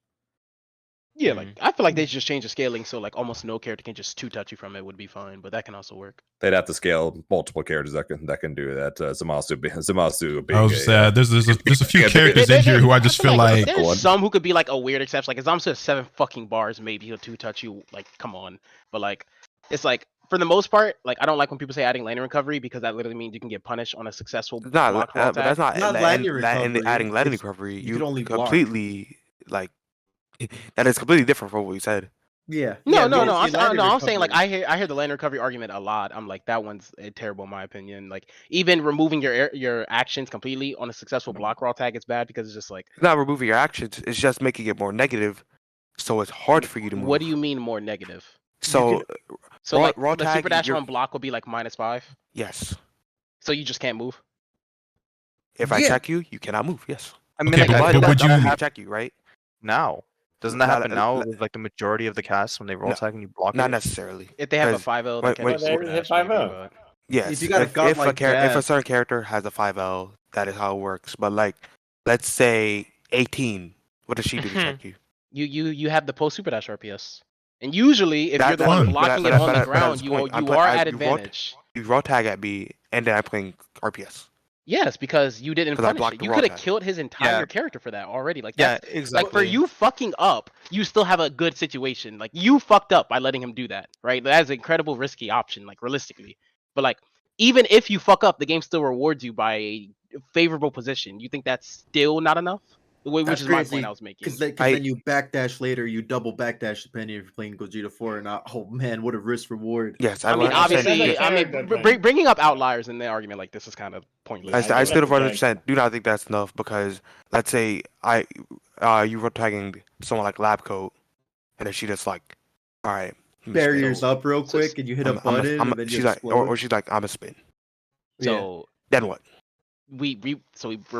Yeah, like I feel like they should just change the scaling so like almost no character can just 2-touch you from it would be fine, but that can also work. They'd have to scale multiple characters that can do that. Zamasu I was sad. There's a few characters in here who I just feel like there's some who could be like a weird exception. Like Zamasu has 7 fucking bars, maybe he'll 2-touch you. Like, come on, but like it's like for the most part, like I don't like when people say adding landing recovery because that literally means you can get punished on a successful It's not, block but that's not landing recovery. adding landing It's- recovery. you could only block. completely like that is completely different from what we said. Yeah. No, yeah, no, we no. don't see landing I'm saying like recovery. I hear the landing recovery argument a lot. I'm like that one's terrible in my opinion. Like even removing your actions completely on a successful block raw tag is bad because it's just like It's not removing your actions. It's just making it more negative, so it's hard for you to move. what do you mean more negative? So So raw- like raw the tag, super dash you're- on block will be like -5. yes, So you just can't move. if I Yeah. check you, you cannot move. Yes. I mean, Okay, like, but that would doesn't you- I check you, right? now? Doesn't that Not- happen now not- with like the majority of the cast when they roll No, tag and you block Not it? necessarily. If they have a 'Cause 5L, when- they when- can super They hit dash 5L. maybe, but Yes. If you got a god like if a that- certain character has a 5L, that is how it works. But like, let's say 18. What does she do to check you? you have the post super dash RPS. And usually if That- you're the that- one but blocking but it that- on but the that- but that's ground, the you point. you I'm are playing- at you raw- advantage. You raw tag at me, and then I'm playing RPS. Yes, because you didn't 'Cause I punish blocked it. the You raw could have tag. killed his entire Yeah. character for that already. Like Yeah, that's exactly. like for you fucking up, you still have a good situation. Like you fucked up by letting him do that, right? That's an incredible risky option, like realistically. But like even if you fuck up, the game still rewards you by a favorable position. You think that's still not enough? Which That's is my crazy, point I was making. Because then you backdash later, you double backdash depending if you're playing Gogeta 4 or not. Oh man, what a risk reward. Yes, I mean, I obviously, said- I mean, bringing up outliers in the argument like this is kind of pointless. I still 100% do not think that's enough because let's say you were tagging someone like Lab Coat, and then she just like, all right, Barriers up real quick, and you hit a button, and then she's you like, explode. or she's like, I'm a spin. So Then what? we're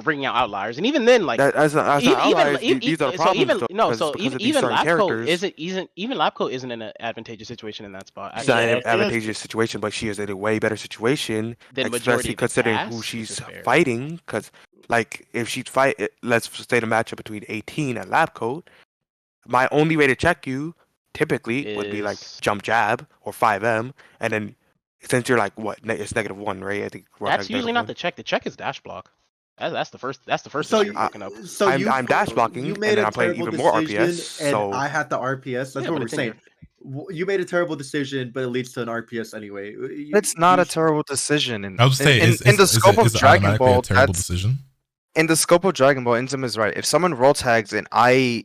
bringing out outliers, and even then, like That's not outliers. These are so problems. even though, no, 'cause- so because of these even certain Labco characters. isn't Labco isn't in an advantageous situation in that spot. She's not in Actually, an advantageous situation, but she is in a way better situation, Than majority especially of the considering cast, who which she's is fair. fighting. Because, like, if she'd fight, let's say the matchup between 18 and Lab Coat, my only way to check you typically would be like Is- jump jab or 5M, and then since you're like what, it's -1, right? I think That's usually not the check. The check is dash block. That's the first. That's the first So thing you- you're looking up. So I'm dash blocking, You and made then a I'm playing terrible even more decision, RPS. and So I had the RPS. That's Yeah, what but we're it's in saying. You made a terrible decision, but it leads to an RPS anyway. It's not a terrible decision. I was saying, in the scope of is it Dragon automatically Ball, a terrible that's decision? in the scope of Dragon Ball. Inzem is right. If someone roll tags and I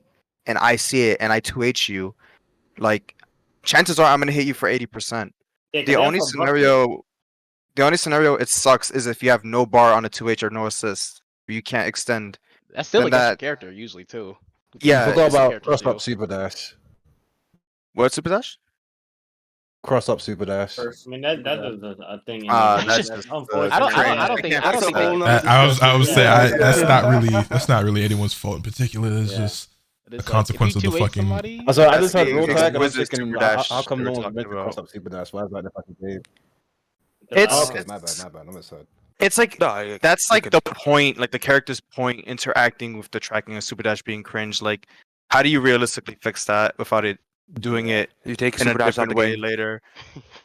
see it and I 2H you, like chances are I'm gonna hit you for 80%. The only scenario it sucks is if you have no bar on a 2H or no assist. You can't extend. That's still then against your that- character usually too. Yeah, Forgot it's a about character cross too. up super dash. What super dash? Cross up super dash. I mean that is a thing. That's just- unfortunate. I don't think. I would say that's not really anyone's fault in particular. It's just a consequence of the fucking. So I just That's heard the roll tag, and I'm Wizard thinking, super how dash how come we no were one's talking meant to about. cross up super dash? Why is that in the fucking game? It's Oh, okay, my bad. I'm sorry. It's like No, that's you like could- the point, like the character's point interacting with the tracking of super dash being cringe. Like, how do you realistically fix that without it doing it you take in a super dash out different the way game. later?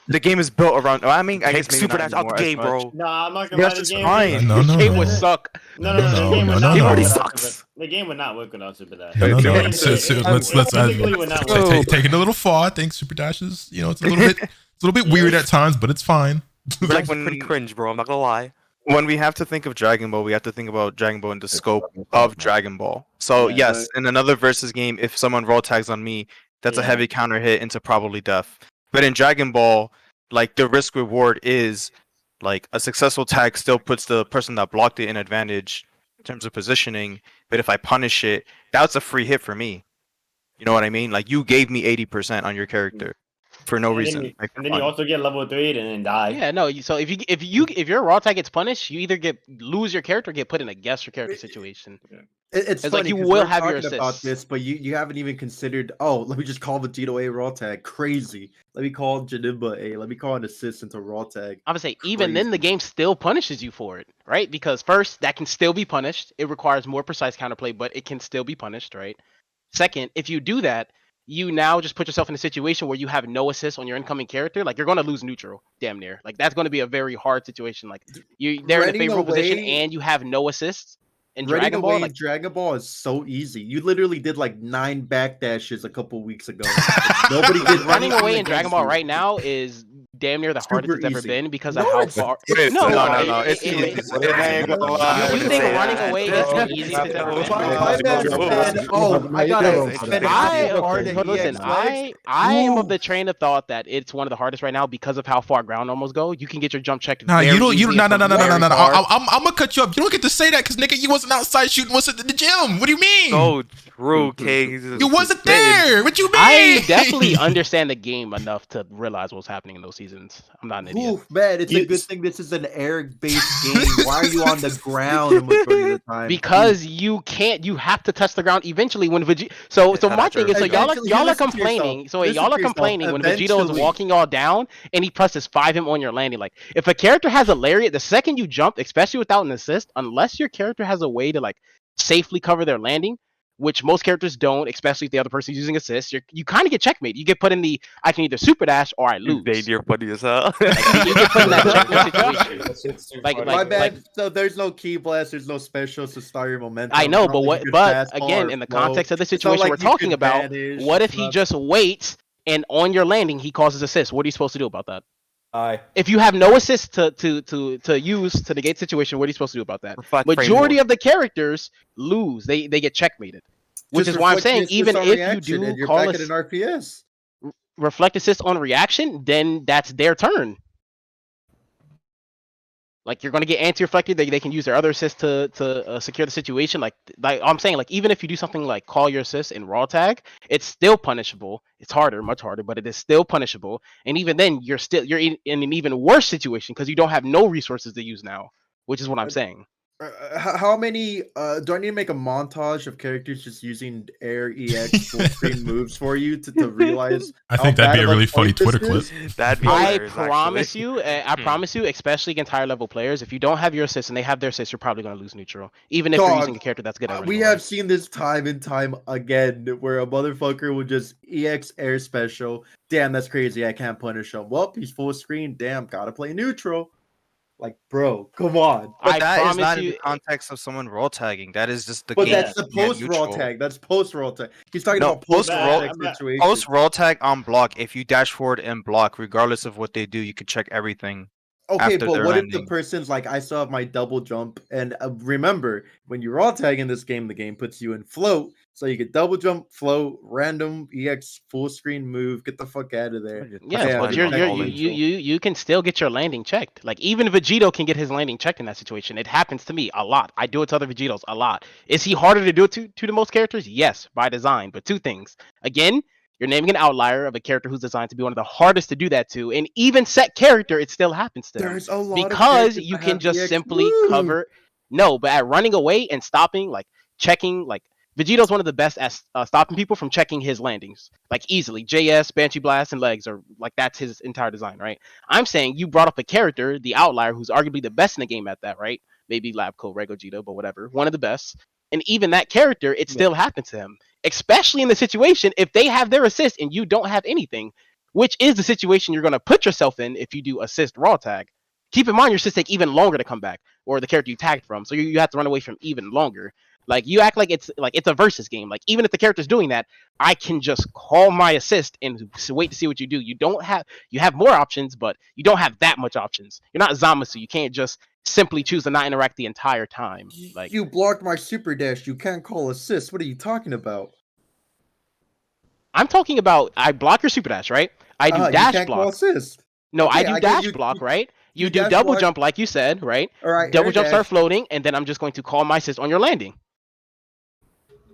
The game is built around. I mean, I Take guess maybe super not dash out the anymore as game, much. bro. Nah, I'm not gonna Yes, lie. it's The game fine. No, no, Game no. would suck. No, No, the game no, would no, not no. work Already without sucks. The game would not work without Super Dash. No, no, The no. game- Let's physically would not work. taking it a little far. I think super dashes. You know, it's a little bit weird at times, but it's fine. Like pretty cringe, bro. I'm not gonna lie. When we have to think of Dragon Ball, we have to think about Dragon Ball in the scope of Dragon Ball. So Yeah, yes, in another versus game, if someone roll tags on me, that's a Yeah. heavy counter hit into probably death. But in Dragon Ball, like the risk reward is like a successful tag still puts the person that blocked it in advantage in terms of positioning. But if I punish it, that's a free hit for me. You know what I mean? Like you gave me 80% on your character for no And then reason. you- Like, for And then you fun. also get level 3 and then die. Yeah, no. So if your raw tag gets punished, you either lose your character or get put in a guess your character situation. It's like funny you 'cause will we're have your talking about assists. this, but you haven't even considered. Oh, let me just call Vegito a raw tag. Crazy. Let me call Janemba a. Let me call an assist into raw tag. I would say even then Crazy. the game still punishes you for it, right? Because first, that can still be punished. It requires more precise counterplay, but it can still be punished, right? Second, if you do that, you now just put yourself in a situation where you have no assist on your incoming character. Like you're gonna lose neutral, damn near. Like that's gonna be a very hard situation. Like they're in a Running favorable position away- and you have no assists. In Running Dragon Ball, away like in Dragon Ball is so easy. You literally did like 9 backdashes a couple weeks ago. Nobody did running anything away in Dragon against Ball you. right now is damn near the hardest it's ever easy. been because No, of how it's- far. Wait, No, no. it- It's it- easy. it- You You think running away is the easiest it's ever been? My man said, "Oh, I gotta finish Listen, I am of the train of thought that it's one of the hardest right now because of how far ground normals go. You can get your jump checked. Nah, you don't. very No. easily from very far. I'm gonna cut you up. You don't get to say that because nigga, you wasn't outside shooting. Was at the gym? What do you mean? So true, K. You wasn't there. What you mean? I definitely understand the game enough to realize what's happening in those seasons. I'm not an idiot. Oof, man, it's a good thing this is an air-based game. Why are you on the ground the majority of the time? Because you can't. You have to touch the ground eventually when Vegeta. So my thing is, so y'all are complaining. So y'all are complaining when Vegito is walking y'all down and he presses 5M on your landing. Like if a character has a lariat, the second you jump, especially without an assist, unless your character has a way to like safely cover their landing, which most characters don't, especially if the other person's using assist, you kind of get checkmate. You get put in the I can either super dash or I lose. Zane, you're funny as hell. You get put in that checkmate situation. My bad. So there's no key blast, there's no specials to start your momentum. I know, don't think you could pass again, bar in the flow. context of the It's not situation like we're you talking could about, vanish, what if he stuff. just waits and on your landing he causes assist? What are you supposed to do about that? Aye. If you have no assist to use to negate the situation, what are you supposed to do about that? Reflect Majority of the characters lose. They get checkmated. Which Just is why I'm reflect saying, your even assist on if reaction you do and you're call back a at an RPS. reflect assist on reaction, then that's their turn. Like you're gonna get anti-reflected, they can use their other assist to secure the situation. Like I'm saying, like even if you do something like call your assist in raw tag, it's still punishable. It's harder, much harder, but it is still punishable. And even then, you're in an even worse situation because you don't have no resources to use now, which is what I'm saying. How many do I need to make a montage of characters just using air EX full screen moves for you to realize? I think that'd be a really funny Twitter clip. That'd be I hilarious, promise actually. I promise you, especially against higher level players, if you don't have your assist and they have their assist, you're probably gonna lose neutral. Even if you're Dog, using a character that's good at running we away. have seen this time and time again where a motherfucker will just EX air special. Damn, that's crazy. I can't punish him. Well, he's full screen. Damn, gotta play neutral. Like, bro, come on. But that is not in the context of someone roll tagging. That is just the But game. that's the post roll tag. That's post roll tag. He's talking about post roll tag situation. Post roll tag on block. If you dash forward and block, regardless of what they do, you can check everything. Okay, after but their what if landing. the person's like, I still have my double jump, and remember, when you raw tag in this game, the game puts you in float, so you get double jump, float, random EX full screen move, get the fuck out of there. Yeah, but you can still get your landing checked. Like even Vegito can get his landing checked in that situation. It happens to me a lot. I do it to other Vegitos a lot. Is he harder to do it to the most characters? Yes, by design. But two things. Again, you're naming an outlier of a character who's designed to be one of the hardest to do that to. And even set character, it still happens to him. There's a lot of because characters you that can have just EX simply move. cover. No, but at running away and stopping, like checking, like Vegito's one of the best at stopping people from checking his landings, like easily. JS, Banshee Blast, and legs are like that's his entire design, right? I'm saying you brought up a character, the outlier, who's arguably the best in the game at that, right? Maybe Labco, Gogeta, but whatever, one of the best. And even that character, it still happens to him, especially in the situation if they have their assist and you don't have anything, which is the situation you're going to put yourself in if you do assist raw tag. Keep in mind your assist take even longer to come back, or the character you tagged from, so you have to run away from even longer. Like you act like it's a versus game. Like even if the character's doing that, I can just call my assist and wait to see what you do. You have more options, but you don't have that much options. You're not Zamasu. You can't just simply choose to not interact the entire time. Like You blocked my super dash. You can't call assist. What are you talking about? I'm talking about, I block your super dash, right? I do You dash can't call block. assist. No, Okay, I do get dash you- block, right? You you do dash double block. jump like you said, right? All right, Double air jump start dash. floating, and then I'm just going to call my assist on your landing.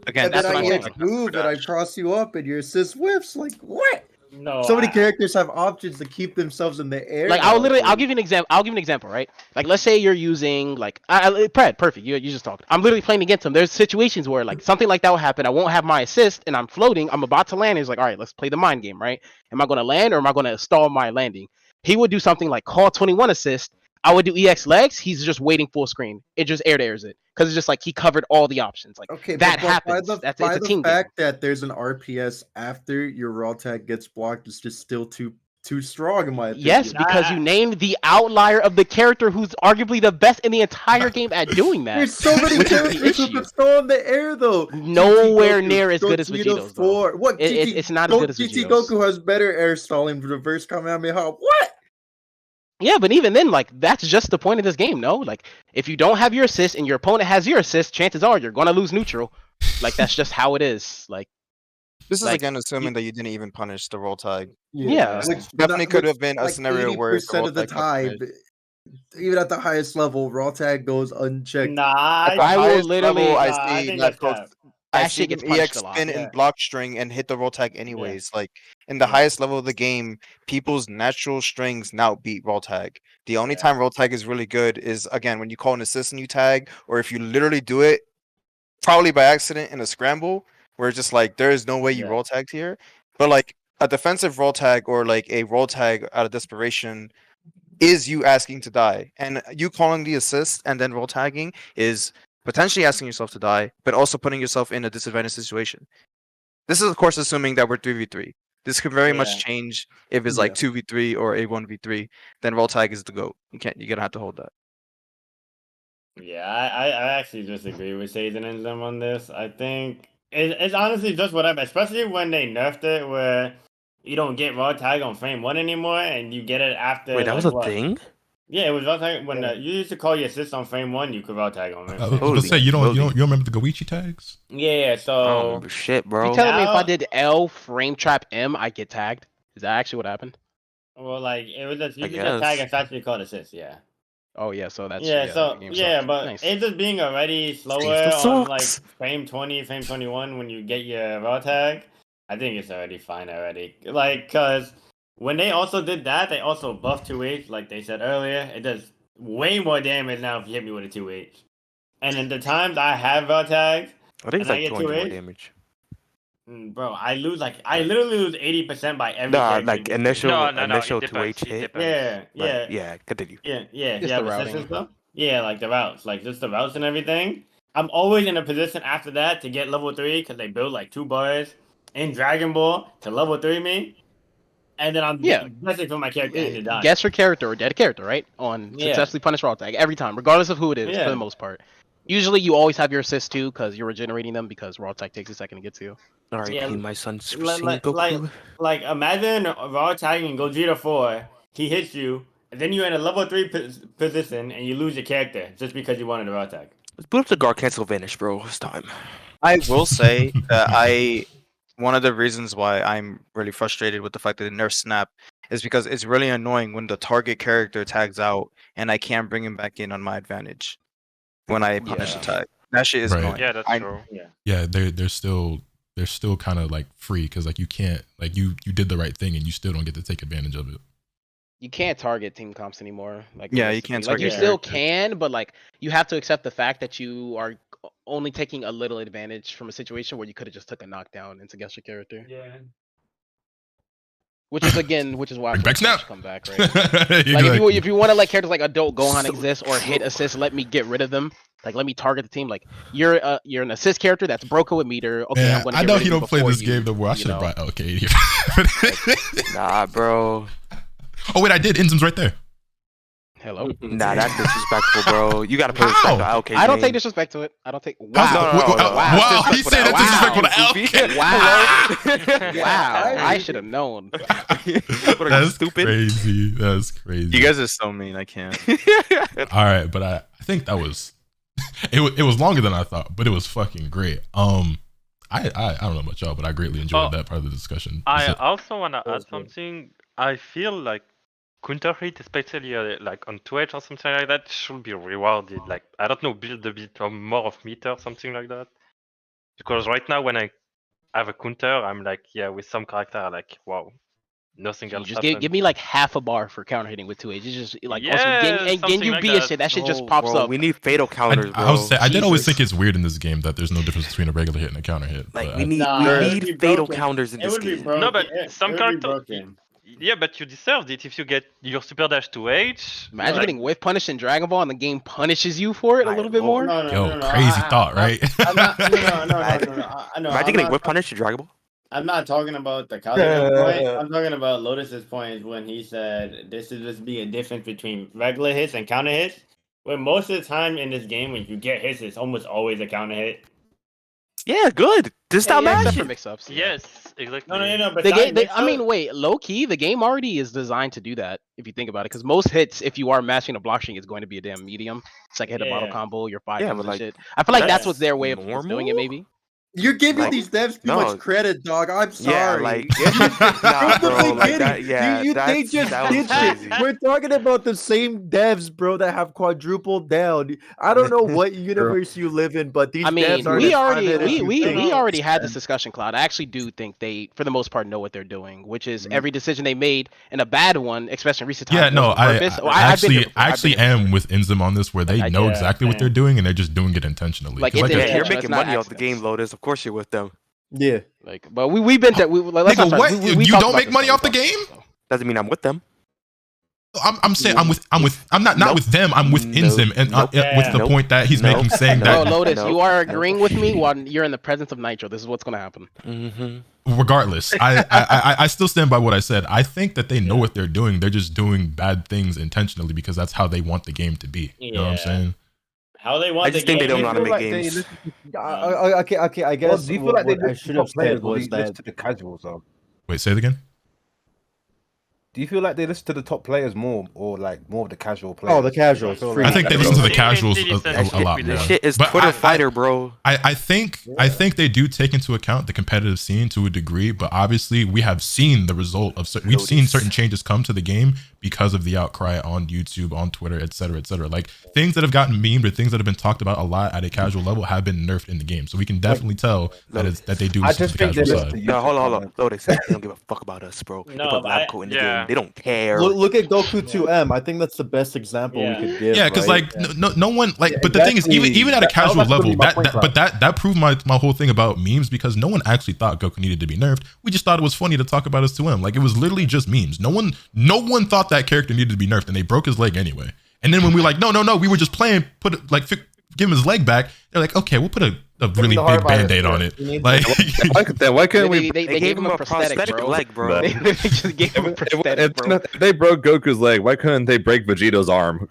Again, And that's then what I I'm EX saying. move and I cross you up and your assist whiffs. Like what? No, So many characters have options to keep themselves in the air. Like now, I'll dude. give you an example. I'll give you an example, right? Like let's say you're using like Pred, perfect. You just talked. I'm literally playing against him. There's situations where like something like that will happen. I won't have my assist and I'm floating. I'm about to land. He's like, all right, let's play the mind game, right? Am I going to land or am I going to stall my landing? He would do something like call 21 assist. I would do EX legs. He's just waiting full screen. It just air to airs it because it's just like he covered all the options. Like Okay, that but happens. By It's a the team game. fact that there's an RPS after your raw tag gets blocked is just still too strong in my opinion. Yes, because you named the outlier of the character who's arguably the best in the entire game at doing that. There's so many which is the characters who issue. can stall in the air though. Nowhere GT near as good as Gogeta Vegito's, though. What? It's not as good as GT Vegito's. Goku has better air stalling reverse Kamehameha. What? Yeah, but even then, like, that's just the point of this game, no? Like, if you don't have your assist and your opponent has your assist, chances are you're gonna lose neutral. Like, that's just how it is. Like, This is like, again assuming that you didn't even punish the roll tag. yeah. Which Definitely could have been a like scenario where the 80% roll of the tag got time, punished. even at the highest level, raw tag goes unchecked. Nah, At the I will highest literally- level, I Nah, I see think that that's folks, cap. I That see shit them gets punished EX a lot. spin Yeah. and block string and hit the roll tag anyways. Like in the highest level of the game, people's natural strings now beat roll tag. The only time roll tag is really good is again when you call an assist and you tag, or if you literally do it probably by accident in a scramble, where it's just like there is no way you roll tagged here. But like a defensive roll tag or like a roll tag out of desperation is you asking to die, and you calling the assist and then roll tagging is potentially asking yourself to die, but also putting yourself in a disadvantaged situation. This is of course assuming that we're 3v3. This could very much change if it's like 2v3 or a 1v3. Then roll tag is the GOAT. You're gonna have to hold that. Yeah, I actually disagree with Zane and Inzem on this. I think it's honestly just whatever, especially when they nerfed it where you don't get raw tag on frame 1 anymore and you get it after. Wait, that was like, a what? thing? Yeah, it was raw tag when you used to call your assist on frame 1, you could raw tag on I was gonna say you don't remember the Goichi tags? Yeah, so I don't remember shit, bro. You telling me if I did L frame trap M, I get tagged? Is that actually what happened? well, like it was just you I could just tag guess. and factually call assist, yeah. Oh yeah, so that's So the game yeah, sucks. but Nice. it's just being already slower still on like sucks. frame 20, frame 21 when you get your raw tag. I think it's already fine already. Like, cause when they also did that, they also buffed 2H, like they said earlier. It does way more damage now if you hit me with a 2H. And in the times I have raw tags, I think and it's like I get 200 more 2H, damage. bro, I literally lose 80% by every Nah, character. like initial 2H hit. Yeah, But yeah, continue. yeah, if Just you have the assist routing. and stuff. Yeah, like the routes, like just the routes and everything. I'm always in a position after that to get level 3 because they build like 2 bars in Dragon Ball to level 3 me, and then I'm guessing for my character and to die. Guess your character or dead character, right? On Yeah. successfully punish raw tag every time, regardless of who it is, for Yeah. the most part. Usually, you always have your assist too, because you're regenerating them, because raw tag takes a second to get to you. Yeah, my son like imagine raw tagging Gogeta 4, he hits you, and then you're in a level 3 position and you lose your character just because you wanted a raw tag. Let's put up the guard cancel vanish, bro. It's time. I will say that one of the reasons why I'm really frustrated with the fact that they nerf snap is because it's really annoying when the target character tags out and I can't bring him back in on my advantage when I punish a tag. That shit is Right. annoying. Yeah, that's true. Yeah, they're still kind of like free because like you can't like you did the right thing and you still don't get to take advantage of it. You can't target team comps anymore. Like Yeah, you realistically. can't Like you target still characters. can, but like you have to accept the fact that you are only taking a little advantage from a situation where you could have just took a knockdown into guess your character. Yeah. Which is why Bring back Snap Snap. should come back, right? Like if you want to let characters like Adult Gohan exist or hit assist, let me get rid of them. Like let me target the team. Like you're an assist character that's broken with meter. Okay, Man, I'm gonna. I get know rid he of you don't play before this you, game no more. I you should have know. brought LK here. Nah, bro. Oh wait, I did. Inzem's right there. Hello. Nah, that's disrespectful, bro. You gotta pay respect to LK. I don't take Zane. disrespect to it. I don't take. No, Wow. no, Wow, he said that's disrespectful to LK. Wow. I should have known. That's stupid. crazy. That's crazy. You guys are so mean. I can't. All right, but I think that was it was longer than I thought, but it was fucking great. I don't know about y'all, but I greatly enjoyed that part of the discussion. I also want to add something. I feel like counter hit, especially like on Twitch or something like that, should be rewarded. Like, I don't know, build a bit more of meter, something like that. Because right now, when I have a counter, I'm like, yeah, with some character, like, wow, nothing else. Just give me like half a bar for counter hitting with 2H. It's just like also Yeah, and something you like be a that. shit. That shit just Oh, pops bro, up. We need fatal counters, bro. I would say I did always Jesus. think it's weird in this game that there's no difference between a regular hit and a counter hit. Like but we I- need it would be fatal broken. counters in It this would be game. broken. No, but It some would be character. broken. Yeah, but you deserved it if you get your super dash to H. Imagine like, getting whiff punished in Dragon Ball and the game punishes you for it a little bit more. Yo, crazy thought, right? I'm not, no. Imagine getting whip punished in Dragon Ball. I'm not talking about the Kasuga point. I'm talking about Lotus's point when he said this should just be a difference between regular hits and counter hits. When most of the time in this game, when you get hits, it's almost always a counter hit. Yeah, good. Just stop except mashing. for mix-ups. Yes, exactly. No. But The game, I mean, wait, low key, the game already is designed to do that. If you think about it, because most hits, if you are mashing a block string, is going to be a damn medium. It's like a hit a bottle combo, your 5 Yeah, comes but and like, shit. I feel like that's that's what's their way of doing it, maybe. You're giving Like, these devs too no. much credit, dog. I'm sorry. Yeah, like, nah, From the bro, like beginning, that. Yeah, they just that was did crazy. shit. We're talking about the same devs, bro, that have quadrupled down. I don't know what universe you live in, but these I mean, devs are we as already talented as you we think. already had this discussion, Cloud. I actually do think they, for the most part, know what they're doing, which is every decision they made, and a bad one, especially in recent times. Yeah, no, was on purpose. I actually am with Inzem on this, where they know exactly what they're doing and they're just doing it intentionally. Like, 'Cause it's Yeah, intentional, you're it's making not money off the accidents. game, Lotus. Of course you're with them. Yeah. Like, but we've been to, like, let's Nigga, not what? start- You talked don't about make this money though, off the we talked game? about this, Doesn't mean I'm with them. I'm saying I'm not with them. I'm with Inzem, and with the point that he's making, saying Bro, that Lotus, you are agreeing with me while you're in the presence of Nitro. This is what's gonna happen. regardless, I still stand by what I said. I think that they know what they're doing. They're just doing bad things intentionally because that's how they want the game to be. You know what I'm saying? How they want I just think they don't know how to make games. Okay. I guess Well, do you feel like they what I listen should to have top players said or was they listen that to the casuals? Wait, say it again. Do you feel like they listen to the top players more, or like more of the casual players? Oh, the casuals. I think they listen to the casuals a lot more. This shit is But Twitter fighter, bro. I think they do take into account the competitive scene to a degree, but obviously we have seen the result of we've seen certain changes come to the game because of the outcry on YouTube, on Twitter, etc., etc. Like things that have gotten memed or things that have been talked about a lot at a casual level have been nerfed in the game, so we can definitely tell that they do listen to the casual side. No, hold on. Lotus, they don't give a fuck about us, bro. They put lab coat in the game. They don't care. Look at Goku 2M. I think that's the best example we could give. Yeah, because right? like no one like, but the thing is, even at a casual level, that proved my whole thing about memes, because no one actually thought Goku needed to be nerfed. We just thought it was funny to talk about his 2M. Like it was literally just memes. No one thought that character needed to be nerfed, and they broke his leg anyway. And then when we were like, no, we were just playing, give him his leg back. They're like, okay, we'll put a really big band-aid on it. Like, why couldn't we? They gave him a prosthetic leg, bro. They just gave him a prosthetic, bro. If they broke Goku's leg, why couldn't they break Vegito's arm?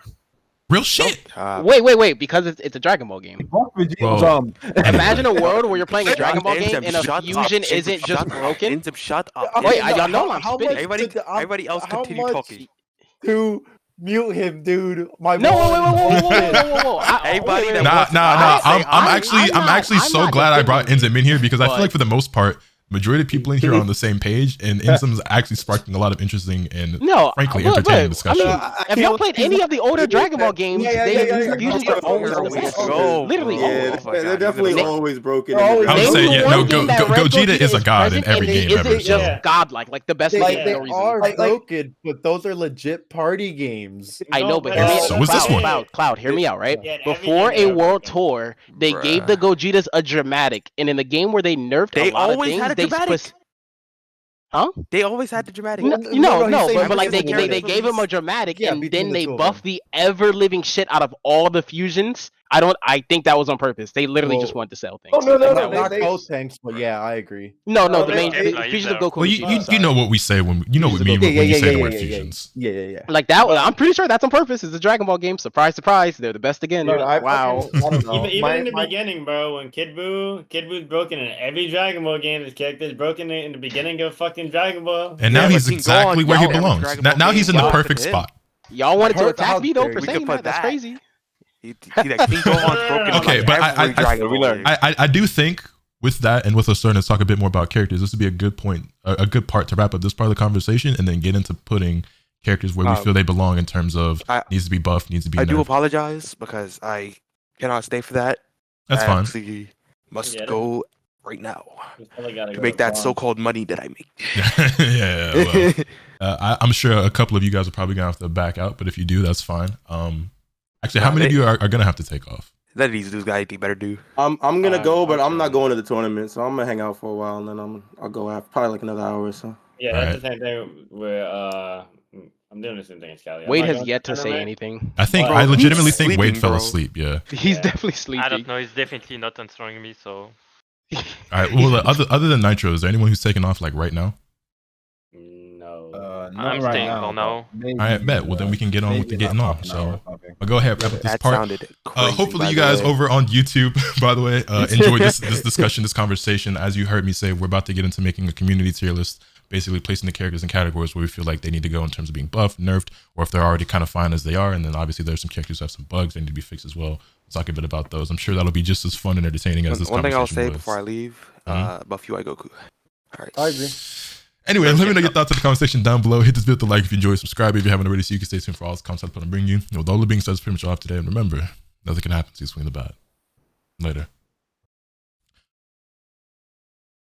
Real shit. Wait, because it's a Dragon Ball game. Whoa. Imagine a world where you're playing a Dragon Ball game and a fusion isn't just broken. Shut up. Wait, y'all know I'm spitting. Everybody else continue talking. To mute him, dude. My No, whoa. Everybody I'm actually so glad I brought Inzem in here, because I feel like for the most part, majority of people in here are on the same page, and Inzem's actually sparking a lot of interesting and frankly entertaining discussion. If y'all played any of the older Dragon Ball games, fusions are always the best. Literally, they're definitely always broken. I'm saying, Gogeta is a god in every game ever. Isn't just godlike, like the best. They are broken, but those are legit party games. I know, but so was this one. Cloud, hear me out, right? Before a world tour, they gave the Gogetas a dramatic, and in the game where they nerfed a lot of things, they always had the dramatic. But like they gave him a dramatic, and then they buffed the ever living shit out of all the fusions. I think that was on purpose. They literally just wanted to sell things. No, not both tanks, but yeah, I agree. No, the main fusions of Goku. Well, you know what we say when we mean when you say the word fusions. Yeah. Like that. I'm pretty sure that's on purpose. It's a Dragon Ball game. Surprise, they're the best again. Wow. Even in the beginning, bro, when Kid Boo's broken in every Dragon Ball game. His character is broken in the beginning of fucking Dragon Ball. And now he's exactly where he belongs. Now he's in the perfect spot. Y'all wanted to attack me though for saying that. That's crazy. Okay, but I do think with that, and with us starting to talk a bit more about characters, this would be a good point, a good part to wrap up this part of the conversation, and then get into putting characters where we feel they belong in terms of needs to be buffed, needs to be nerfed. I do apologize because I cannot stay for that. That's fine. Actually must go right now to make that so-called money that I make. I'm sure a couple of you guys are probably gonna have to back out, but if you do, that's fine. Actually, how many of you are gonna have to take off? Let these dudes guys better do. I'm gonna go, but I'm not going to the tournament, so I'm gonna hang out for a while, and then I'll go after probably like another hour or so. Yeah, that's the same thing where I'm doing the same thing as Cali. Wade has yet to say anything. I legitimately think Wade fell asleep. Yeah, he's definitely sleeping. I don't know. He's definitely not answering me. So. All right. Well, other than Nitro, is there anyone who's taking off like right now? No. I'm staying for now. All right, bet. Well, then we can get on with the getting off. So, I'll go ahead and wrap up this That part. sounded crazy, Hopefully by you the guys way. over on YouTube, by the way, enjoyed this discussion, this conversation. As you heard me say, we're about to get into making a community tier list, basically placing the characters in categories where we feel like they need to go in terms of being buffed, nerfed, or if they're already kind of fine as they are. And then obviously there's some characters who have some bugs that need to be fixed as well. Let's talk a bit about those. I'm sure that'll be just as fun and entertaining as this One thing conversation I'll say was. before I leave, buff UI Goku. All right. I agree. Anyway, let me know your thoughts in the comment section down below. Hit this video with a like if you enjoyed, subscribe if you haven't already, so you can stay tuned for all this content I'm going to bring you. And with all the being said, that's pretty much all I have today. And remember, nothing can happen to you swing the bat. Later.